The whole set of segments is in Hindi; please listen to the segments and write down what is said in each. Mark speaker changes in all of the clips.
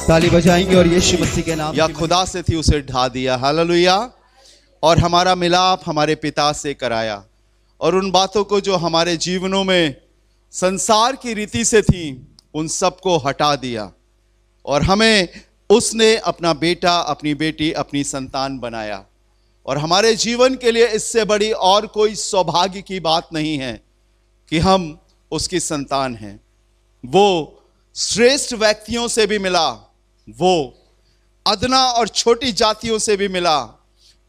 Speaker 1: ताली बजाएंगे और यीशु मसीह के नाम
Speaker 2: या खुदा से थी उसे ढा दिया। हालेलुया। और हमारा मिलाप हमारे पिता से कराया, और उन बातों को जो हमारे जीवनों में संसार की रीति से थी उन सबको हटा दिया, और हमें उसने अपना बेटा, अपनी बेटी, अपनी संतान बनाया। और हमारे जीवन के लिए इससे बड़ी और कोई सौभाग्य की बात नहीं है कि हम उसकी संतान हैं। वो श्रेष्ठ व्यक्तियों से भी मिला, वो अदना और छोटी जातियों से भी मिला,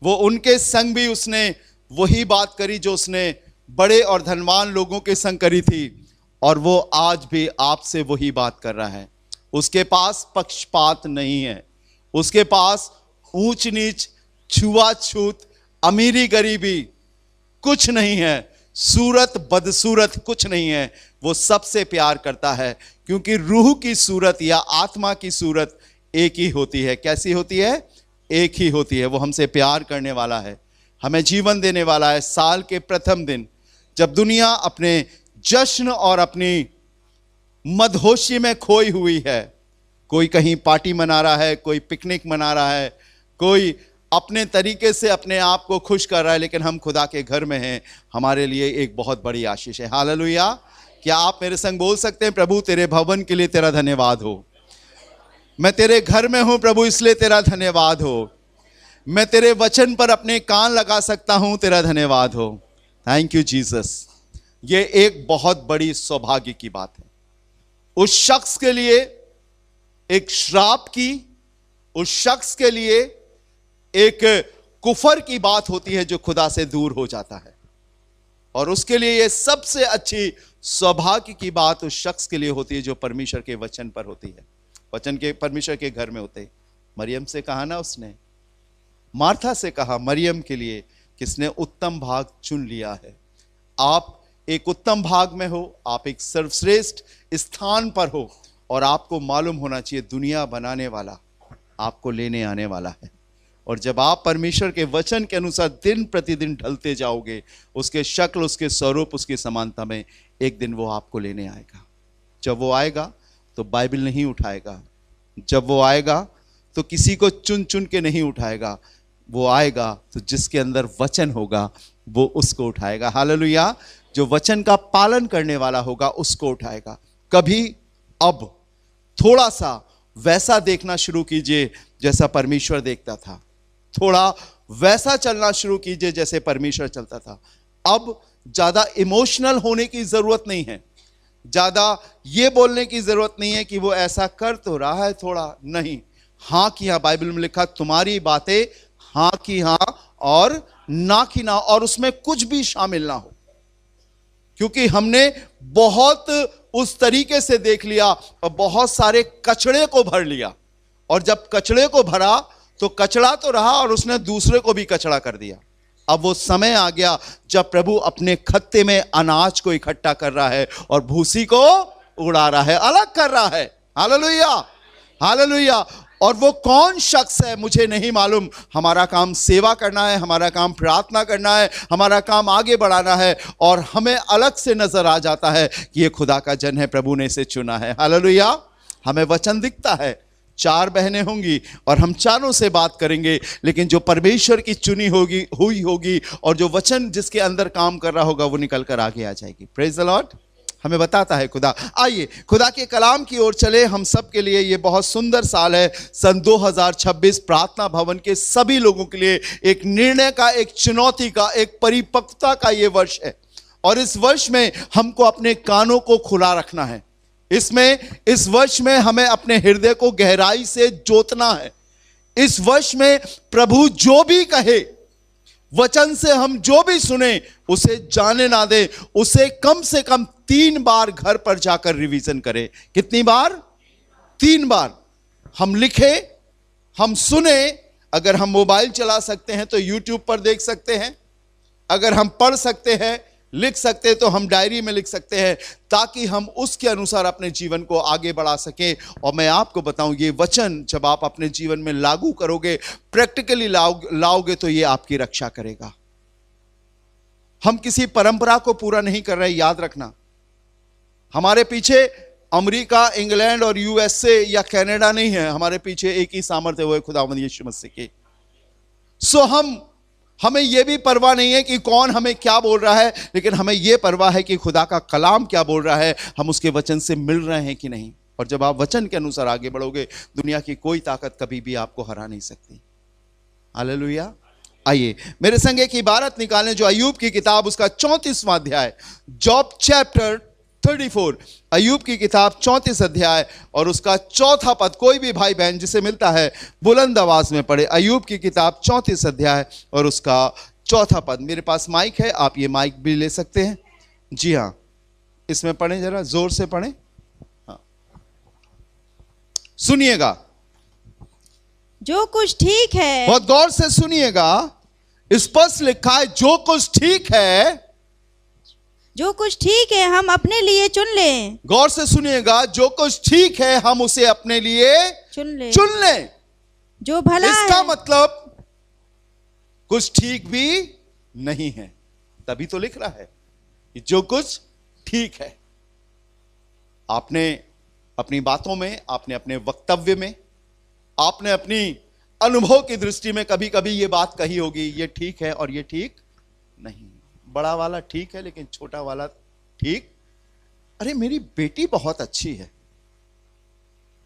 Speaker 2: वो उनके संग भी उसने वही बात करी जो उसने बड़े और धनवान लोगों के संग करी थी, और वो आज भी आपसे वही बात कर रहा है। उसके पास पक्षपात नहीं है, उसके पास ऊंच नीच, छुआछूत, अमीरी गरीबी कुछ नहीं है, सूरत बदसूरत कुछ नहीं है। वो सबसे प्यार करता है, क्योंकि रूह की सूरत या आत्मा की सूरत एक ही होती है। कैसी होती है? एक ही होती है। वो हमसे प्यार करने वाला है, हमें जीवन देने वाला है। साल के प्रथम दिन जब दुनिया अपने जश्न और अपनी मदहोशी में खोई हुई है, कोई कहीं पार्टी मना रहा है, कोई पिकनिक मना रहा है, कोई अपने तरीके से अपने आप को खुश कर रहा है, लेकिन हम खुदा के घर में हैं, हमारे लिए एक बहुत बड़ी आशीष है। हालेलुया। क्या आप मेरे संग बोल सकते हैं, प्रभु तेरे भवन के लिए तेरा धन्यवाद हो, मैं तेरे घर में हूं प्रभु इसलिए तेरा धन्यवाद हो, मैं तेरे वचन पर अपने कान लगा सकता हूं, तेरा धन्यवाद हो। Thank you Jesus. ये एक बहुत बड़ी सौभाग्य की बात है। उस शख्स के लिए एक श्राप की, उस शख्स के लिए एक कुफर की बात होती है जो खुदा से दूर हो जाता है, और उसके लिए यह सबसे अच्छी सौभाग्य की बात उस शख्स के लिए होती है जो परमेश्वर के वचन पर होती है, वचन के परमेश्वर के घर में होते। मरियम से कहा ना, उसने मार्था से कहा मरियम के लिए किसने उत्तम भाग चुन लिया है। आप एक उत्तम भाग में हो, आप एक सर्वश्रेष्ठ स्थान पर हो, और आपको मालूम होना चाहिए दुनिया बनाने वाला आपको लेने आने वाला है। और जब आप परमेश्वर के वचन के अनुसार दिन प्रतिदिन ढलते जाओगे, उसके शक्ल, उसके स्वरूप, उसकी समानता में, एक दिन वो आपको लेने आएगा। जब वो आएगा तो बाइबल नहीं उठाएगा, जब वो आएगा तो किसी को चुन चुन के नहीं उठाएगा, वो आएगा तो जिसके अंदर वचन होगा वो उसको उठाएगा। हालेलुया। जो वचन का पालन करने वाला होगा उसको उठाएगा। कभी अब थोड़ा सा वैसा देखना शुरू कीजिए जैसा परमेश्वर देखता था, थोड़ा वैसा चलना शुरू कीजिए जैसे परमेश्वर चलता था। अब ज्यादा इमोशनल होने की जरूरत नहीं है, ज्यादा ये बोलने की जरूरत नहीं है कि वो ऐसा कर तो रहा है थोड़ा, नहीं। हाँ की हाँ, बाइबल में लिखा तुम्हारी बातें हाँ की हाँ और ना की ना, और उसमें कुछ भी शामिल ना हो, क्योंकि हमने बहुत उस तरीके से देख लिया और बहुत सारे कचड़े को भर लिया, और जब कचड़े को भरा तो कचड़ा तो रहा और उसने दूसरे को भी कचड़ा कर दिया। अब वो समय आ गया जब प्रभु अपने खत्ते में अनाज को इकट्ठा कर रहा है और भूसी को उड़ा रहा है, अलग कर रहा है। Hallelujah, hallelujah. और वो कौन शख्स है मुझे नहीं मालूम। हमारा काम सेवा करना है, हमारा काम प्रार्थना करना है, हमारा काम आगे बढ़ाना है, और हमें अलग से नजर आ जाता है कि ये खुदा का जन है, प्रभु ने इसे चुना है। हालेलुया। हमें वचन दिखता है, 4 बहनें होंगी और हम चारों से बात करेंगे, लेकिन जो परमेश्वर की चुनी हुई होगी और जो वचन जिसके अंदर काम कर रहा होगा वो निकल कर आगे आ जाएगी। Praise the Lord. हमें बताता है खुदा। आइए खुदा के कलाम की ओर चले। हम सब के लिए ये बहुत सुंदर साल है, सन 2026 प्रार्थना भवन के सभी लोगों के लिए एक निर्णय का, एक चुनौती का, एक परिपक्वता का ये वर्ष है, और इस वर्ष में हमको अपने कानों को खुला रखना है। इस वर्ष में हमें अपने हृदय को गहराई से जोतना है। इस वर्ष में प्रभु जो भी कहे, वचन से हम जो भी सुने, उसे जाने ना दे, उसे कम से कम 3 बार घर पर जाकर रिवीजन करें। कितनी बार? 3 बार। हम लिखे, हम सुने। अगर हम मोबाइल चला सकते हैं तो यूट्यूब पर देख सकते हैं, अगर हम पढ़ सकते हैं, लिख सकते हैं, तो हम डायरी में लिख सकते हैं, ताकि हम उसके अनुसार अपने जीवन को आगे बढ़ा सकें। और मैं आपको बताऊं, ये वचन जब आप अपने जीवन में लागू करोगे, प्रैक्टिकली लाओगे, तो ये आपकी रक्षा करेगा। हम किसी परंपरा को पूरा नहीं कर रहे, याद रखना। हमारे पीछे अमेरिका, इंग्लैंड और यूएसए या कनाडा नहीं है, हमारे पीछे एक ही सामर्थ्य, वो है खुदावंद यीशु मसीह की। सो हमें यह भी परवाह नहीं है कि कौन हमें क्या बोल रहा है, लेकिन हमें यह परवाह है कि खुदा का कलाम क्या बोल रहा है, हम उसके वचन से मिल रहे हैं कि नहीं। और जब आप वचन के अनुसार आगे बढ़ोगे, दुनिया की कोई ताकत कभी भी आपको हरा नहीं सकती। हालेलुया। आइए मेरे संग एक इबारत निकालें जो अय्यूब की किताब उसका 34वां अध्याय, जॉब चैप्टर 34, अय्यूब की किताब 34 अध्याय और उसका 4था पद। कोई भी भाई बहन जिसे मिलता है बुलंद आवाज में पढ़े, अय्यूब की किताब 34 अध्याय और उसका 4था पद। मेरे पास माइक है, आप ये माइक भी ले सकते हैं। जी हाँ, इसमें पढ़ें, जरा जोर से पढ़ें। हाँ, सुनिएगा,
Speaker 3: जो कुछ ठीक है,
Speaker 2: बहुत गौर से सुनिएगा। स्पष्ट लिखा है, जो कुछ ठीक है,
Speaker 3: जो कुछ ठीक है हम अपने लिए चुन लें।
Speaker 2: गौर से सुनिएगा, जो कुछ ठीक है हम उसे अपने लिए
Speaker 3: चुन
Speaker 2: लें।
Speaker 3: जो भला
Speaker 2: इसका
Speaker 3: है,
Speaker 2: मतलब कुछ ठीक भी नहीं है, तभी तो लिख रहा है कि जो कुछ ठीक है। आपने अपनी बातों में, आपने अपने वक्तव्य में, आपने अपनी अनुभव की दृष्टि में कभी कभी ये बात कही होगी, ये ठीक है और ये ठीक नहीं। बड़ा वाला ठीक है लेकिन छोटा वाला ठीक। अरे मेरी बेटी बहुत अच्छी है,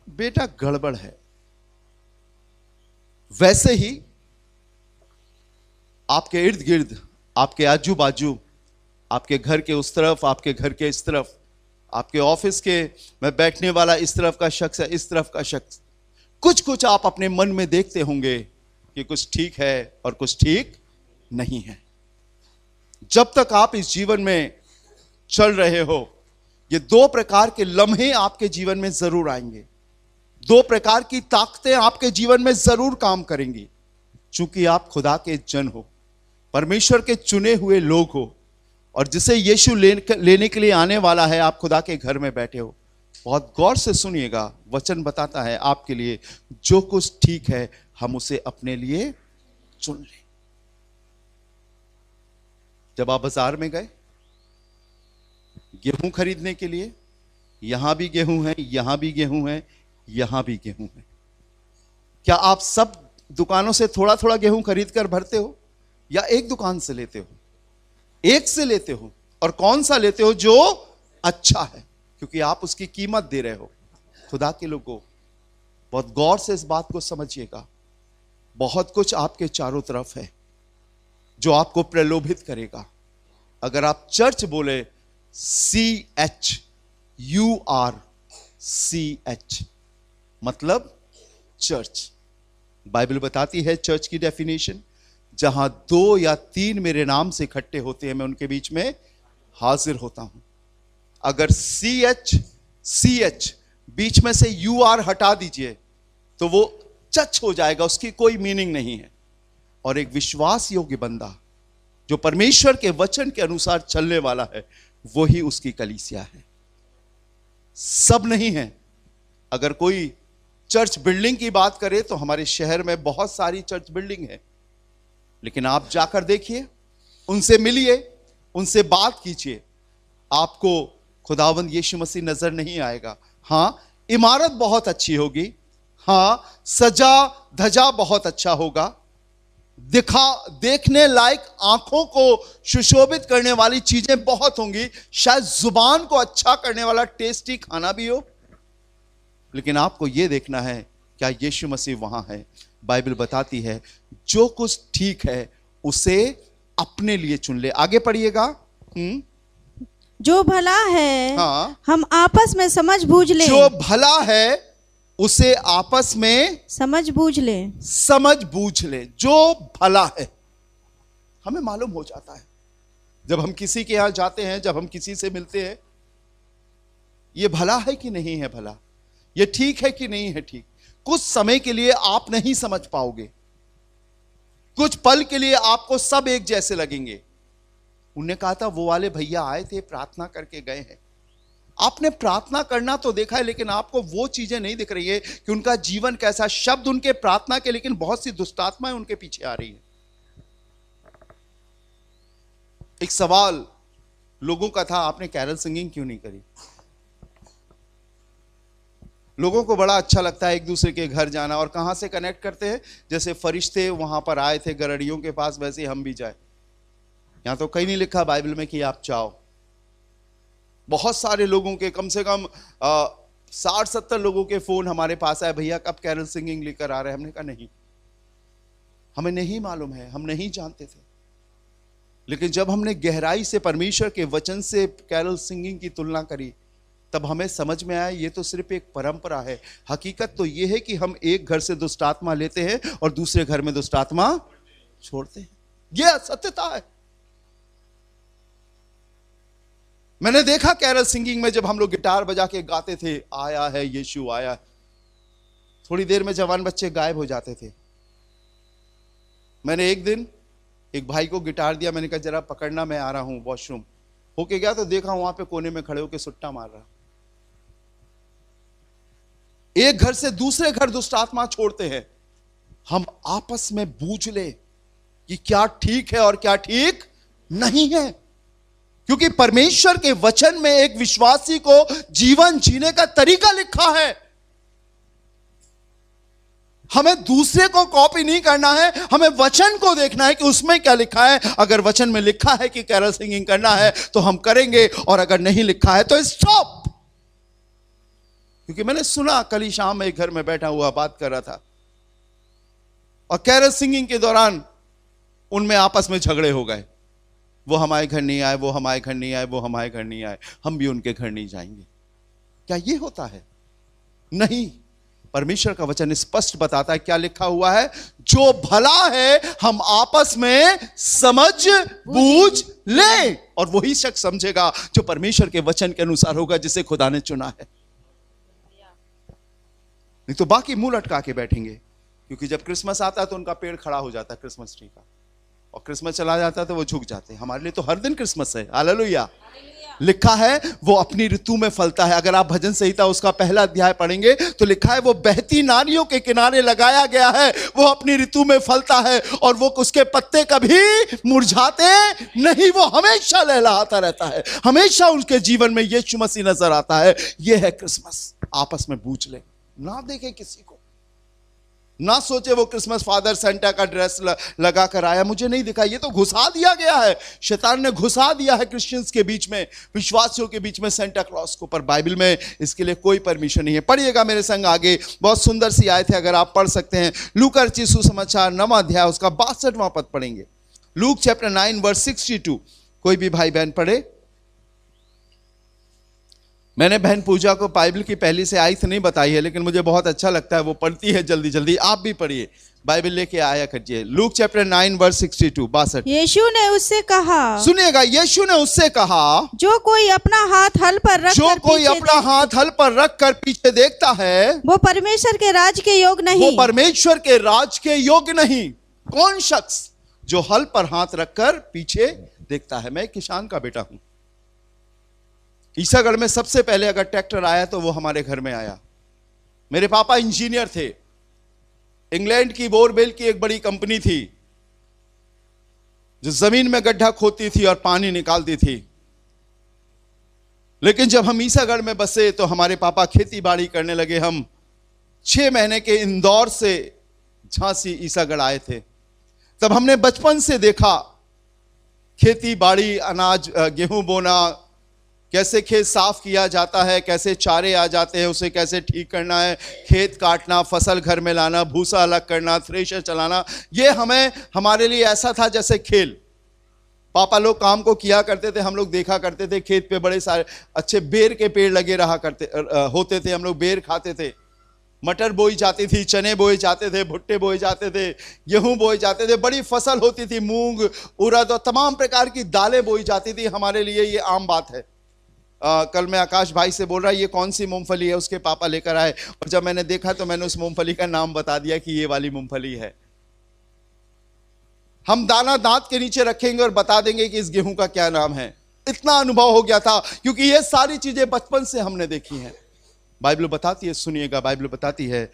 Speaker 2: बेटा गड़बड़ है। वैसे ही आपके इर्द गिर्द, आपके आजू बाजू, आपके घर के उस तरफ, आपके घर के इस तरफ, आपके ऑफिस के में बैठने वाला इस तरफ का शख्स है, इस तरफ का शख्स, कुछ कुछ आप अपने मन में देखते होंगे कि कुछ ठीक है और कुछ ठीक नहीं है। जब तक आप इस जीवन में चल रहे हो, ये दो प्रकार के लम्हे आपके जीवन में जरूर आएंगे, दो प्रकार की ताकतें आपके जीवन में जरूर काम करेंगी। चूंकि आप खुदा के जन हो, परमेश्वर के चुने हुए लोग हो, और जिसे यीशु लेने के लिए आने वाला है, आप खुदा के घर में बैठे हो। बहुत गौर से सुनिएगा, वचन बताता है आपके लिए, जो कुछ ठीक है हम उसे अपने लिए चुन लें। जब आप बाजार में गए गेहूं खरीदने के लिए, यहां भी गेहूं है, यहां भी गेहूं है, यहां भी गेहूं है, क्या आप सब दुकानों से थोड़ा थोड़ा गेहूं खरीद कर भरते हो या एक दुकान से लेते हो? एक से लेते हो। और कौन सा लेते हो? जो अच्छा है, क्योंकि आप उसकी कीमत दे रहे हो। खुदा के लोगों, बहुत गौर से इस बात को समझिएगा। बहुत कुछ आपके चारों तरफ है जो आपको प्रलोभित करेगा। अगर आप चर्च बोले, CHURCH मतलब चर्च। बाइबल बताती है चर्च की डेफिनेशन, जहां 2 या 3 मेरे नाम से इकट्ठे होते हैं, मैं उनके बीच में हाजिर होता हूं। अगर CH बीच में से UR हटा दीजिए तो वो चच हो जाएगा, उसकी कोई मीनिंग नहीं है। और एक विश्वास योग्य बंदा जो परमेश्वर के वचन के अनुसार चलने वाला है, वही उसकी कलीसिया है। सब नहीं है। अगर कोई चर्च बिल्डिंग की बात करे तो हमारे शहर में बहुत सारी चर्च बिल्डिंग है, लेकिन आप जाकर देखिए, उनसे मिलिए, उनसे बात कीजिए, आपको खुदावंद यीशु मसीह नजर नहीं आएगा। हां, इमारत बहुत अच्छी होगी, हां, सजा धजा बहुत अच्छा होगा, देखने लायक, आंखों को सुशोभित करने वाली चीजें बहुत होंगी, शायद जुबान को अच्छा करने वाला टेस्टी खाना भी हो, लेकिन आपको यह देखना है क्या यीशु मसीह वहां है। बाइबल बताती है जो कुछ ठीक है उसे अपने लिए चुन ले। आगे पढ़िएगा।
Speaker 3: जो भला है,
Speaker 2: हाँ,
Speaker 3: हम आपस में समझ बूझ ले।
Speaker 2: जो भला है उसे आपस में
Speaker 3: समझ बूझ ले।
Speaker 2: समझ बूझ ले। जो भला है हमें मालूम हो जाता है जब हम किसी के यहां जाते हैं, जब हम किसी से मिलते हैं, ये भला है कि नहीं है भला, ये ठीक है कि नहीं है ठीक। कुछ समय के लिए आप नहीं समझ पाओगे, कुछ पल के लिए आपको सब एक जैसे लगेंगे। उन्होंने कहा था वो वाले भैया आए थे, प्रार्थना करके गए हैं। आपने प्रार्थना करना तो देखा है, लेकिन आपको वो चीजें नहीं दिख रही है कि उनका जीवन कैसा। शब्द उनके प्रार्थना के, लेकिन बहुत सी दुष्टात्माएं उनके पीछे आ रही है। एक सवाल लोगों का था, आपने कैरल सिंगिंग क्यों नहीं करी? लोगों को बड़ा अच्छा लगता है एक दूसरे के घर जाना। और कहाँ से कनेक्ट करते हैं? जैसे फरिश्ते वहां पर आए थे गरड़ियों के पास, वैसे ही हम भी जाए। यहां तो कहीं नहीं लिखा बाइबल में कि आप जाओ। बहुत सारे लोगों के, कम से कम 60-70 लोगों के फोन हमारे पास आए, भैया कब कैरल सिंगिंग लेकर आ रहे हैं? हमने कहा नहीं, हमें नहीं मालूम है, हम नहीं जानते थे। लेकिन जब हमने गहराई से परमेश्वर के वचन से कैरल सिंगिंग की तुलना करी, तब हमें समझ में आया ये तो सिर्फ एक परंपरा है। हकीकत तो ये है कि हम एक घर से दुष्ट आत्मा लेते हैं और दूसरे घर में दुष्ट आत्मा छोड़ते हैं। यह सत्यता है। मैंने देखा कैरल सिंगिंग में जब हम लोग गिटार बजा के गाते थे, आया है यीशु आया, थोड़ी देर में जवान बच्चे गायब हो जाते थे। मैंने एक दिन एक भाई को गिटार दिया, मैंने कहा जरा पकड़ना, मैं आ रहा हूं वॉशरूम। होके गया तो देखा वहां पे कोने में खड़े होके सुट्टा मार रहा। एक घर से दूसरे घर दुष्ट आत्मा छोड़ते हैं। हम आपस में बूझ ले कि क्या ठीक है और क्या ठीक नहीं है, क्योंकि परमेश्वर के वचन में एक विश्वासी को जीवन जीने का तरीका लिखा है। हमें दूसरे को कॉपी नहीं करना है, हमें वचन को देखना है कि उसमें क्या लिखा है। अगर वचन में लिखा है कि कैरल सिंगिंग करना है तो हम करेंगे, और अगर नहीं लिखा है तो स्टॉप। क्योंकि मैंने सुना, कल ही शाम में एक घर में बैठा हुआ बात कर रहा था, और कैरल सिंगिंग के दौरान उनमें आपस में झगड़े हो गए। वो हमारे घर नहीं आए, वो हमारे घर नहीं आए, वो हमारे घर नहीं आए, हम भी उनके घर नहीं जाएंगे। क्या ये होता है? नहीं। परमेश्वर का वचन स्पष्ट बताता है क्या लिखा हुआ है, जो भला है हम आपस में समझ बूझ ले, और वही शख्स समझेगा जो परमेश्वर के वचन के अनुसार होगा, जिसे खुदा ने चुना है। नहीं तो बाकी मुंह लटका के बैठेंगे। क्योंकि जब क्रिसमस आता है तो उनका पेड़ खड़ा हो जाता है क्रिसमस ट्री का, और क्रिसमस चला जाता है तो वो झुक जाते हैं। हमारे लिए तो हर दिन क्रिसमस है। हालेलुया। लिखा है वो अपनी ऋतु में फलता है। अगर आप भजन संहिता उसका पहला अध्याय पढ़ेंगे तो लिखा है वो बहती नालियों के किनारे लगाया गया है, वो अपनी ऋतु में फलता है, और वो उसके पत्ते कभी मुरझाते नहीं, वो हमेशा लहलहाता रहता है, हमेशा उनके जीवन में यीशु मसीह नजर आता है। यह है क्रिसमस। आपस में पूछ ले, ना देखे किसी को, ना सोचे वो क्रिसमस फादर सेंटा का ड्रेस लगा कर आया, मुझे नहीं दिखा। ये तो घुसा दिया गया है, शैतान ने घुसा दिया है क्रिश्चियंस के बीच में, विश्वासियों के बीच में सेंटा क्लॉज को। पर बाइबल में इसके लिए कोई परमिशन नहीं है। पढ़िएगा मेरे संग आगे, बहुत सुंदर सी आयत है, अगर आप पढ़ सकते हैं। लूका रचित सुसमाचार 9वां अध्याय उसका 62वां पद पढ़ेंगे। Luke chapter 9 verse 62। कोई भी भाई बहन पढ़े। मैंने बहन पूजा को बाइबल की पहली से आयत नहीं बताई है, लेकिन मुझे बहुत अच्छा लगता है, वो पढ़ती है जल्दी जल्दी। आप भी पढ़िए, बाइबल लेके आया करिए। Look chapter 9 verse 62 62।
Speaker 3: यीशु ने उससे कहा,
Speaker 2: सुनिएगा, यीशु ने उससे कहा,
Speaker 3: जो कोई अपना हाथ हल पर रख
Speaker 2: जो
Speaker 3: कर
Speaker 2: कोई
Speaker 3: पीछे
Speaker 2: अपना हाथ हल पर रख कर पीछे देखता है,
Speaker 3: वो परमेश्वर के राज के योग
Speaker 2: वो
Speaker 3: नहीं।
Speaker 2: परमेश्वर के राज के योग्य नहीं। कौन शख्स जो हल पर हाथ रखकर पीछे देखता है? मैं किसान का बेटा हूं। ईसागढ़ में सबसे पहले अगर ट्रैक्टर आया तो वो हमारे घर में आया। मेरे पापा इंजीनियर थे। इंग्लैंड की बोरवेल की एक बड़ी कंपनी थी जो जमीन में गड्ढा खोदती थी और पानी निकालती थी। लेकिन जब हम ईसागढ़ में बसे तो हमारे पापा खेती बाड़ी करने लगे। हम 6 महीने के इंदौर से झांसी ईसागढ़ आए थे। तब हमने बचपन से देखा खेती बाड़ी, अनाज गेहूं बोना, कैसे खेत साफ किया जाता है, कैसे चारे आ जाते हैं, उसे कैसे ठीक करना है, खेत काटना, फसल घर में लाना, भूसा अलग करना, थ्रेशर चलाना। ये हमारे लिए ऐसा था जैसे खेल। पापा लोग काम को किया करते थे, हम लोग देखा करते थे। खेत पे बड़े सारे अच्छे बेर के पेड़ लगे रहा करते होते थे। हम लोग बेर खाते थे। मटर बोई जाती थी, चने बोए जाते थे, भुट्टे बोए जाते थे, गेहूं बोए जाते थे, बड़ी फसल होती थी, मूंग, उड़द और तमाम प्रकार की दालें बोई जाती थी। हमारे लिए ये आम बात है। कल मैं आकाश भाई से बोल रहा, ये कौन सी मूंगफली है? उसके पापा लेकर आए, और जब मैंने देखा तो मैंने उस मूंगफली का नाम बता दिया कि ये वाली मूंगफली है। हम दाना दांत के नीचे रखेंगे और बता देंगे कि इस गेहूं का क्या नाम है। इतना अनुभव हो गया था, क्योंकि ये सारी चीजें बचपन से हमने देखी हैं। बाइबल बताती है, सुनिएगा, बाइबल बताती है,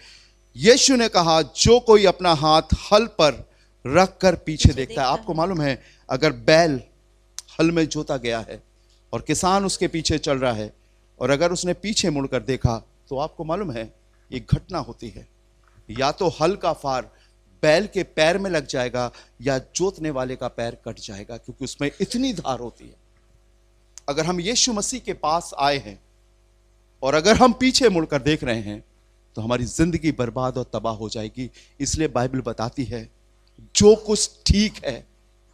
Speaker 2: यीशु ने कहा, जो कोई अपना हाथ हल पर रख कर पीछे देखता है। आपको मालूम है, अगर बैल हल में जोता गया है और किसान उसके पीछे चल रहा है, और अगर उसने पीछे मुड़कर देखा तो आपको मालूम है एक घटना होती है, या तो हल का फार बैल के पैर में लग जाएगा या जोतने वाले का पैर कट जाएगा, क्योंकि उसमें इतनी धार होती है। अगर हम यीशु मसीह के पास आए हैं और अगर हम पीछे मुड़कर देख रहे हैं तो हमारी जिंदगी बर्बाद और तबाह हो जाएगी। इसलिए बाइबल बताती है जो कुछ ठीक है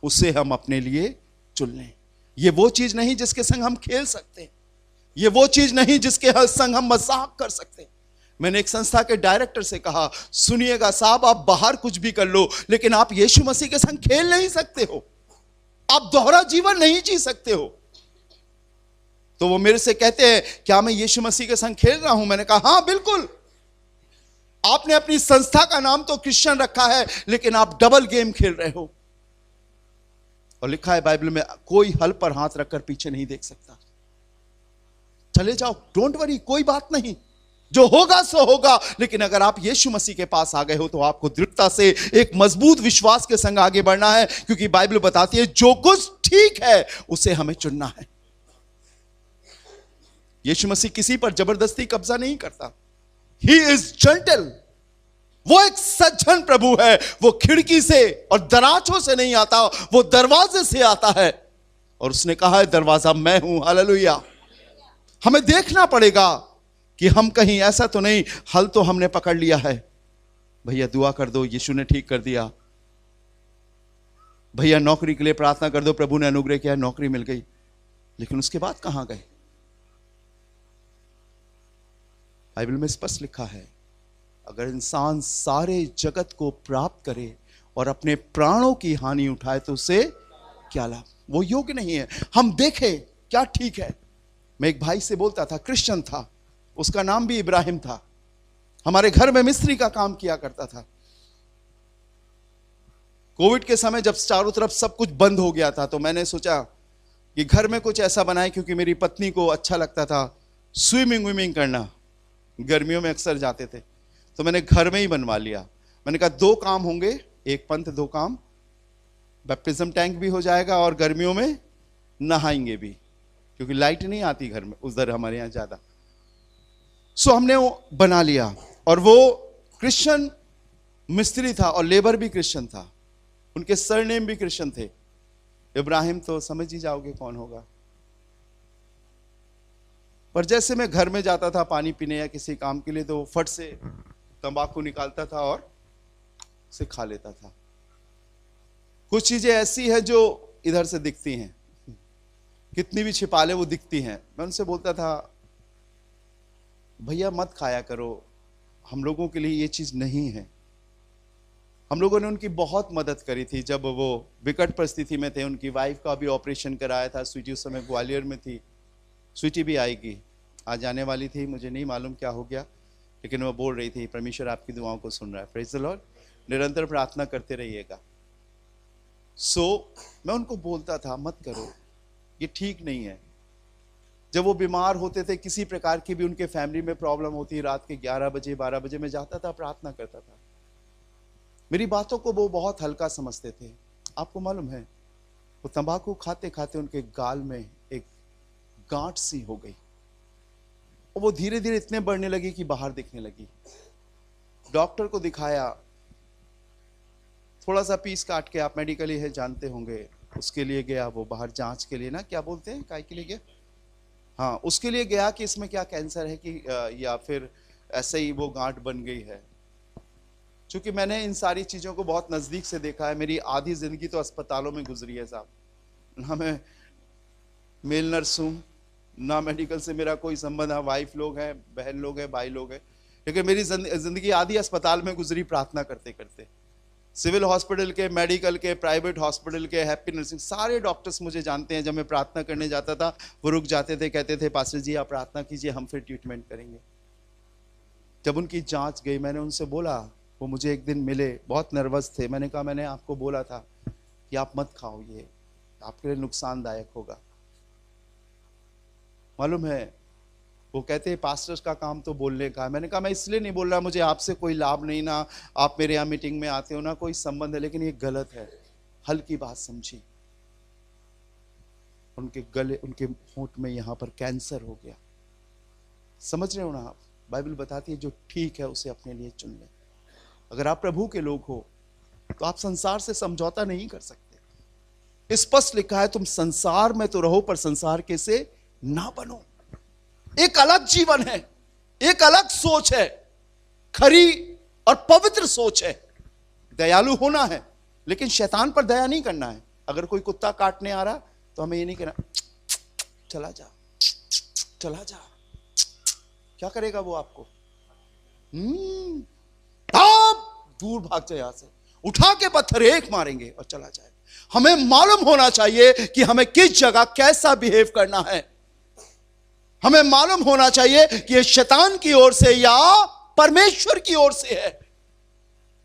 Speaker 2: उसे हम अपने लिए चुन लें। ये वो चीज नहीं जिसके संग हम खेल सकते हैं, ये वो चीज नहीं जिसके संग हम मजाक कर सकते हैं। मैंने एक संस्था के डायरेक्टर से कहा, सुनिएगा साहब, आप बाहर कुछ भी कर लो लेकिन आप यीशु मसीह के संग खेल नहीं सकते हो, आप दोहरा जीवन नहीं जी सकते हो। तो वो मेरे से कहते हैं, क्या मैं यीशु मसीह के संग खेल रहा हूं? मैंने कहा हां बिल्कुल। आपने अपनी संस्था का नाम तो क्रिश्चियन रखा है लेकिन आप डबल गेम खेल रहे हो। और लिखा है बाइबल में, कोई हल पर हाथ रखकर पीछे नहीं देख सकता। चले जाओ, डोंट वरी, कोई बात नहीं, जो होगा सो होगा। लेकिन अगर आप यीशु मसीह के पास आ गए हो तो आपको दृढ़ता से एक मजबूत विश्वास के संग आगे बढ़ना है, क्योंकि बाइबल बताती है जो कुछ ठीक है उसे हमें चुनना है। यीशु मसीह किसी पर जबरदस्ती कब्जा नहीं करता। He is gentle. वो एक सज्जन प्रभु है। वो खिड़की से और दराजों से नहीं आता, वो दरवाजे से आता है। और उसने कहा है दरवाजा मैं हूं। हालेलुया। हमें देखना पड़ेगा कि हम कहीं ऐसा तो नहीं, हल तो हमने पकड़ लिया है, भैया दुआ कर दो, यीशु ने ठीक कर दिया, भैया नौकरी के लिए प्रार्थना कर दो, प्रभु ने अनुग्रह किया, नौकरी मिल गई, लेकिन उसके बाद कहां गए? बाइबल में स्पष्ट लिखा है, अगर इंसान सारे जगत को प्राप्त करे और अपने प्राणों की हानि उठाए तो उसे क्या लाभ? वो योग्य नहीं है। हम देखें क्या ठीक है। मैं एक भाई से बोलता था, क्रिश्चियन था, उसका नाम भी इब्राहिम था, हमारे घर में मिस्त्री का काम किया करता था। कोविड के समय जब चारों तरफ सब कुछ बंद हो गया था तो मैंने सोचा कि घर में कुछ ऐसा बनाए, क्योंकि मेरी पत्नी को अच्छा लगता था स्विमिंग करना, गर्मियों में अक्सर जाते थे, तो मैंने घर में ही बनवा लिया। मैंने कहा 2 काम होंगे, एक पंथ 2 काम, बैप्टिज्म टैंक भी हो जाएगा और गर्मियों में नहाएंगे भी, क्योंकि लाइट नहीं आती घर में उधर हमारे यहाँ ज्यादा। सो हमने वो बना लिया। और वो क्रिश्चियन मिस्त्री था और लेबर भी क्रिश्चियन था, उनके सरनेम भी क्रिश्चियन थे। इब्राहिम तो समझ ही जाओगे कौन होगा। पर जैसे मैं घर में जाता था पानी पीने या किसी काम के लिए, तो फट से तंबाकू निकालता था और उसे खा लेता था। कुछ चीजें ऐसी हैं जो इधर से दिखती हैं, कितनी भी छिपा ले वो दिखती हैं। मैं उनसे बोलता था, भैया मत खाया करो, हम लोगों के लिए ये चीज नहीं है। हम लोगों ने उनकी बहुत मदद करी थी जब वो विकट परिस्थिति में थे। उनकी वाइफ का भी ऑपरेशन कराया था। स्वीटी उस समय ग्वालियर में थी। स्वीटी भी आएगी, आज आने वाली थी, मुझे नहीं मालूम क्या हो गया, लेकिन वो बोल रही थी परमेश्वर आपकी दुआओं को सुन रहा है। Praise the Lord. निरंतर प्रार्थना करते रहिएगा। मैं उनको बोलता था मत करो, ये ठीक नहीं है। जब वो बीमार होते थे, किसी प्रकार की भी उनके फैमिली में प्रॉब्लम होती, रात के 11 बजे 12 बजे मैं जाता था, प्रार्थना करता था। मेरी बातों को वो बहुत हल्का समझते थे। आपको मालूम है, वो तंबाकू खाते खाते उनके गाल में एक गांठ सी हो गई और वो धीरे धीरे इतने बढ़ने लगी कि बाहर दिखने लगी। डॉक्टर को दिखाया, थोड़ा सा पीस काट के, आप मेडिकली है जानते होंगे, उसके लिए गया वो बाहर जांच के लिए ना, क्या बोलते हैं, काय के लिए गया, हाँ उसके लिए गया कि इसमें क्या कैंसर है कि या फिर ऐसे ही वो गांठ बन गई है। क्योंकि मैंने इन सारी चीज़ों को बहुत नज़दीक से देखा है। मेरी आधी ज़िंदगी तो अस्पतालों में गुजरी है साहब। ना मैं मेल नर्स हूँ, ना मेडिकल से मेरा कोई संबंध है। वाइफ लोग हैं, बहन लोग हैं, भाई लोग हैं, लेकिन मेरी ज़िंदगी आधी अस्पताल में गुजरी प्रार्थना करते करते। सिविल हॉस्पिटल के, मेडिकल के, प्राइवेट हॉस्पिटल के, हैप्पी नर्सिंग, सारे डॉक्टर्स मुझे जानते हैं। जब मैं प्रार्थना करने जाता था वो रुक जाते थे, कहते थे पास्टर जी आप प्रार्थना कीजिए, हम फिर ट्रीटमेंट करेंगे। जब उनकी जांच गई, मैंने उनसे बोला, वो मुझे एक दिन मिले, बहुत नर्वस थे। मैंने कहा मैंने आपको बोला था कि आप मत खाओ, ये आपके लिए नुकसानदायक होगा। मालूम है, वो कहते हैं पास्टर्स का काम तो बोलने का। मैंने कहा मैं इसलिए नहीं बोल रहा, मुझे आपसे कोई लाभ नहीं, ना आप मेरे यहाँ मीटिंग में आते हो, ना कोई संबंध है, लेकिन ये गलत है। हल की बात समझी। उनके गले, उनके होंठ में यहाँ पर कैंसर हो गया। समझ रहे हो ना आप? बाइबल बताती है जो ठीक है उसे अपने लिए चुन ले। अगर आप प्रभु के लोग हो तो आप संसार से समझौता नहीं कर सकते। स्पष्ट लिखा है तुम संसार में तो रहो पर संसार के से ना बनो। एक अलग जीवन है, एक अलग सोच है, खरी और पवित्र सोच है। दयालु होना है लेकिन शैतान पर दया नहीं करना है। अगर कोई कुत्ता काटने आ रहा तो हमें ये नहीं कहना चला जा चला जा। क्या करेगा वो आपको? आप दूर भाग जाए, यहां से उठा के पत्थर एक मारेंगे और चला जाए। हमें मालूम होना चाहिए कि हमें किस जगह कैसा बिहेव करना है। हमें मालूम होना चाहिए कि ये शैतान की ओर से या परमेश्वर की ओर से है।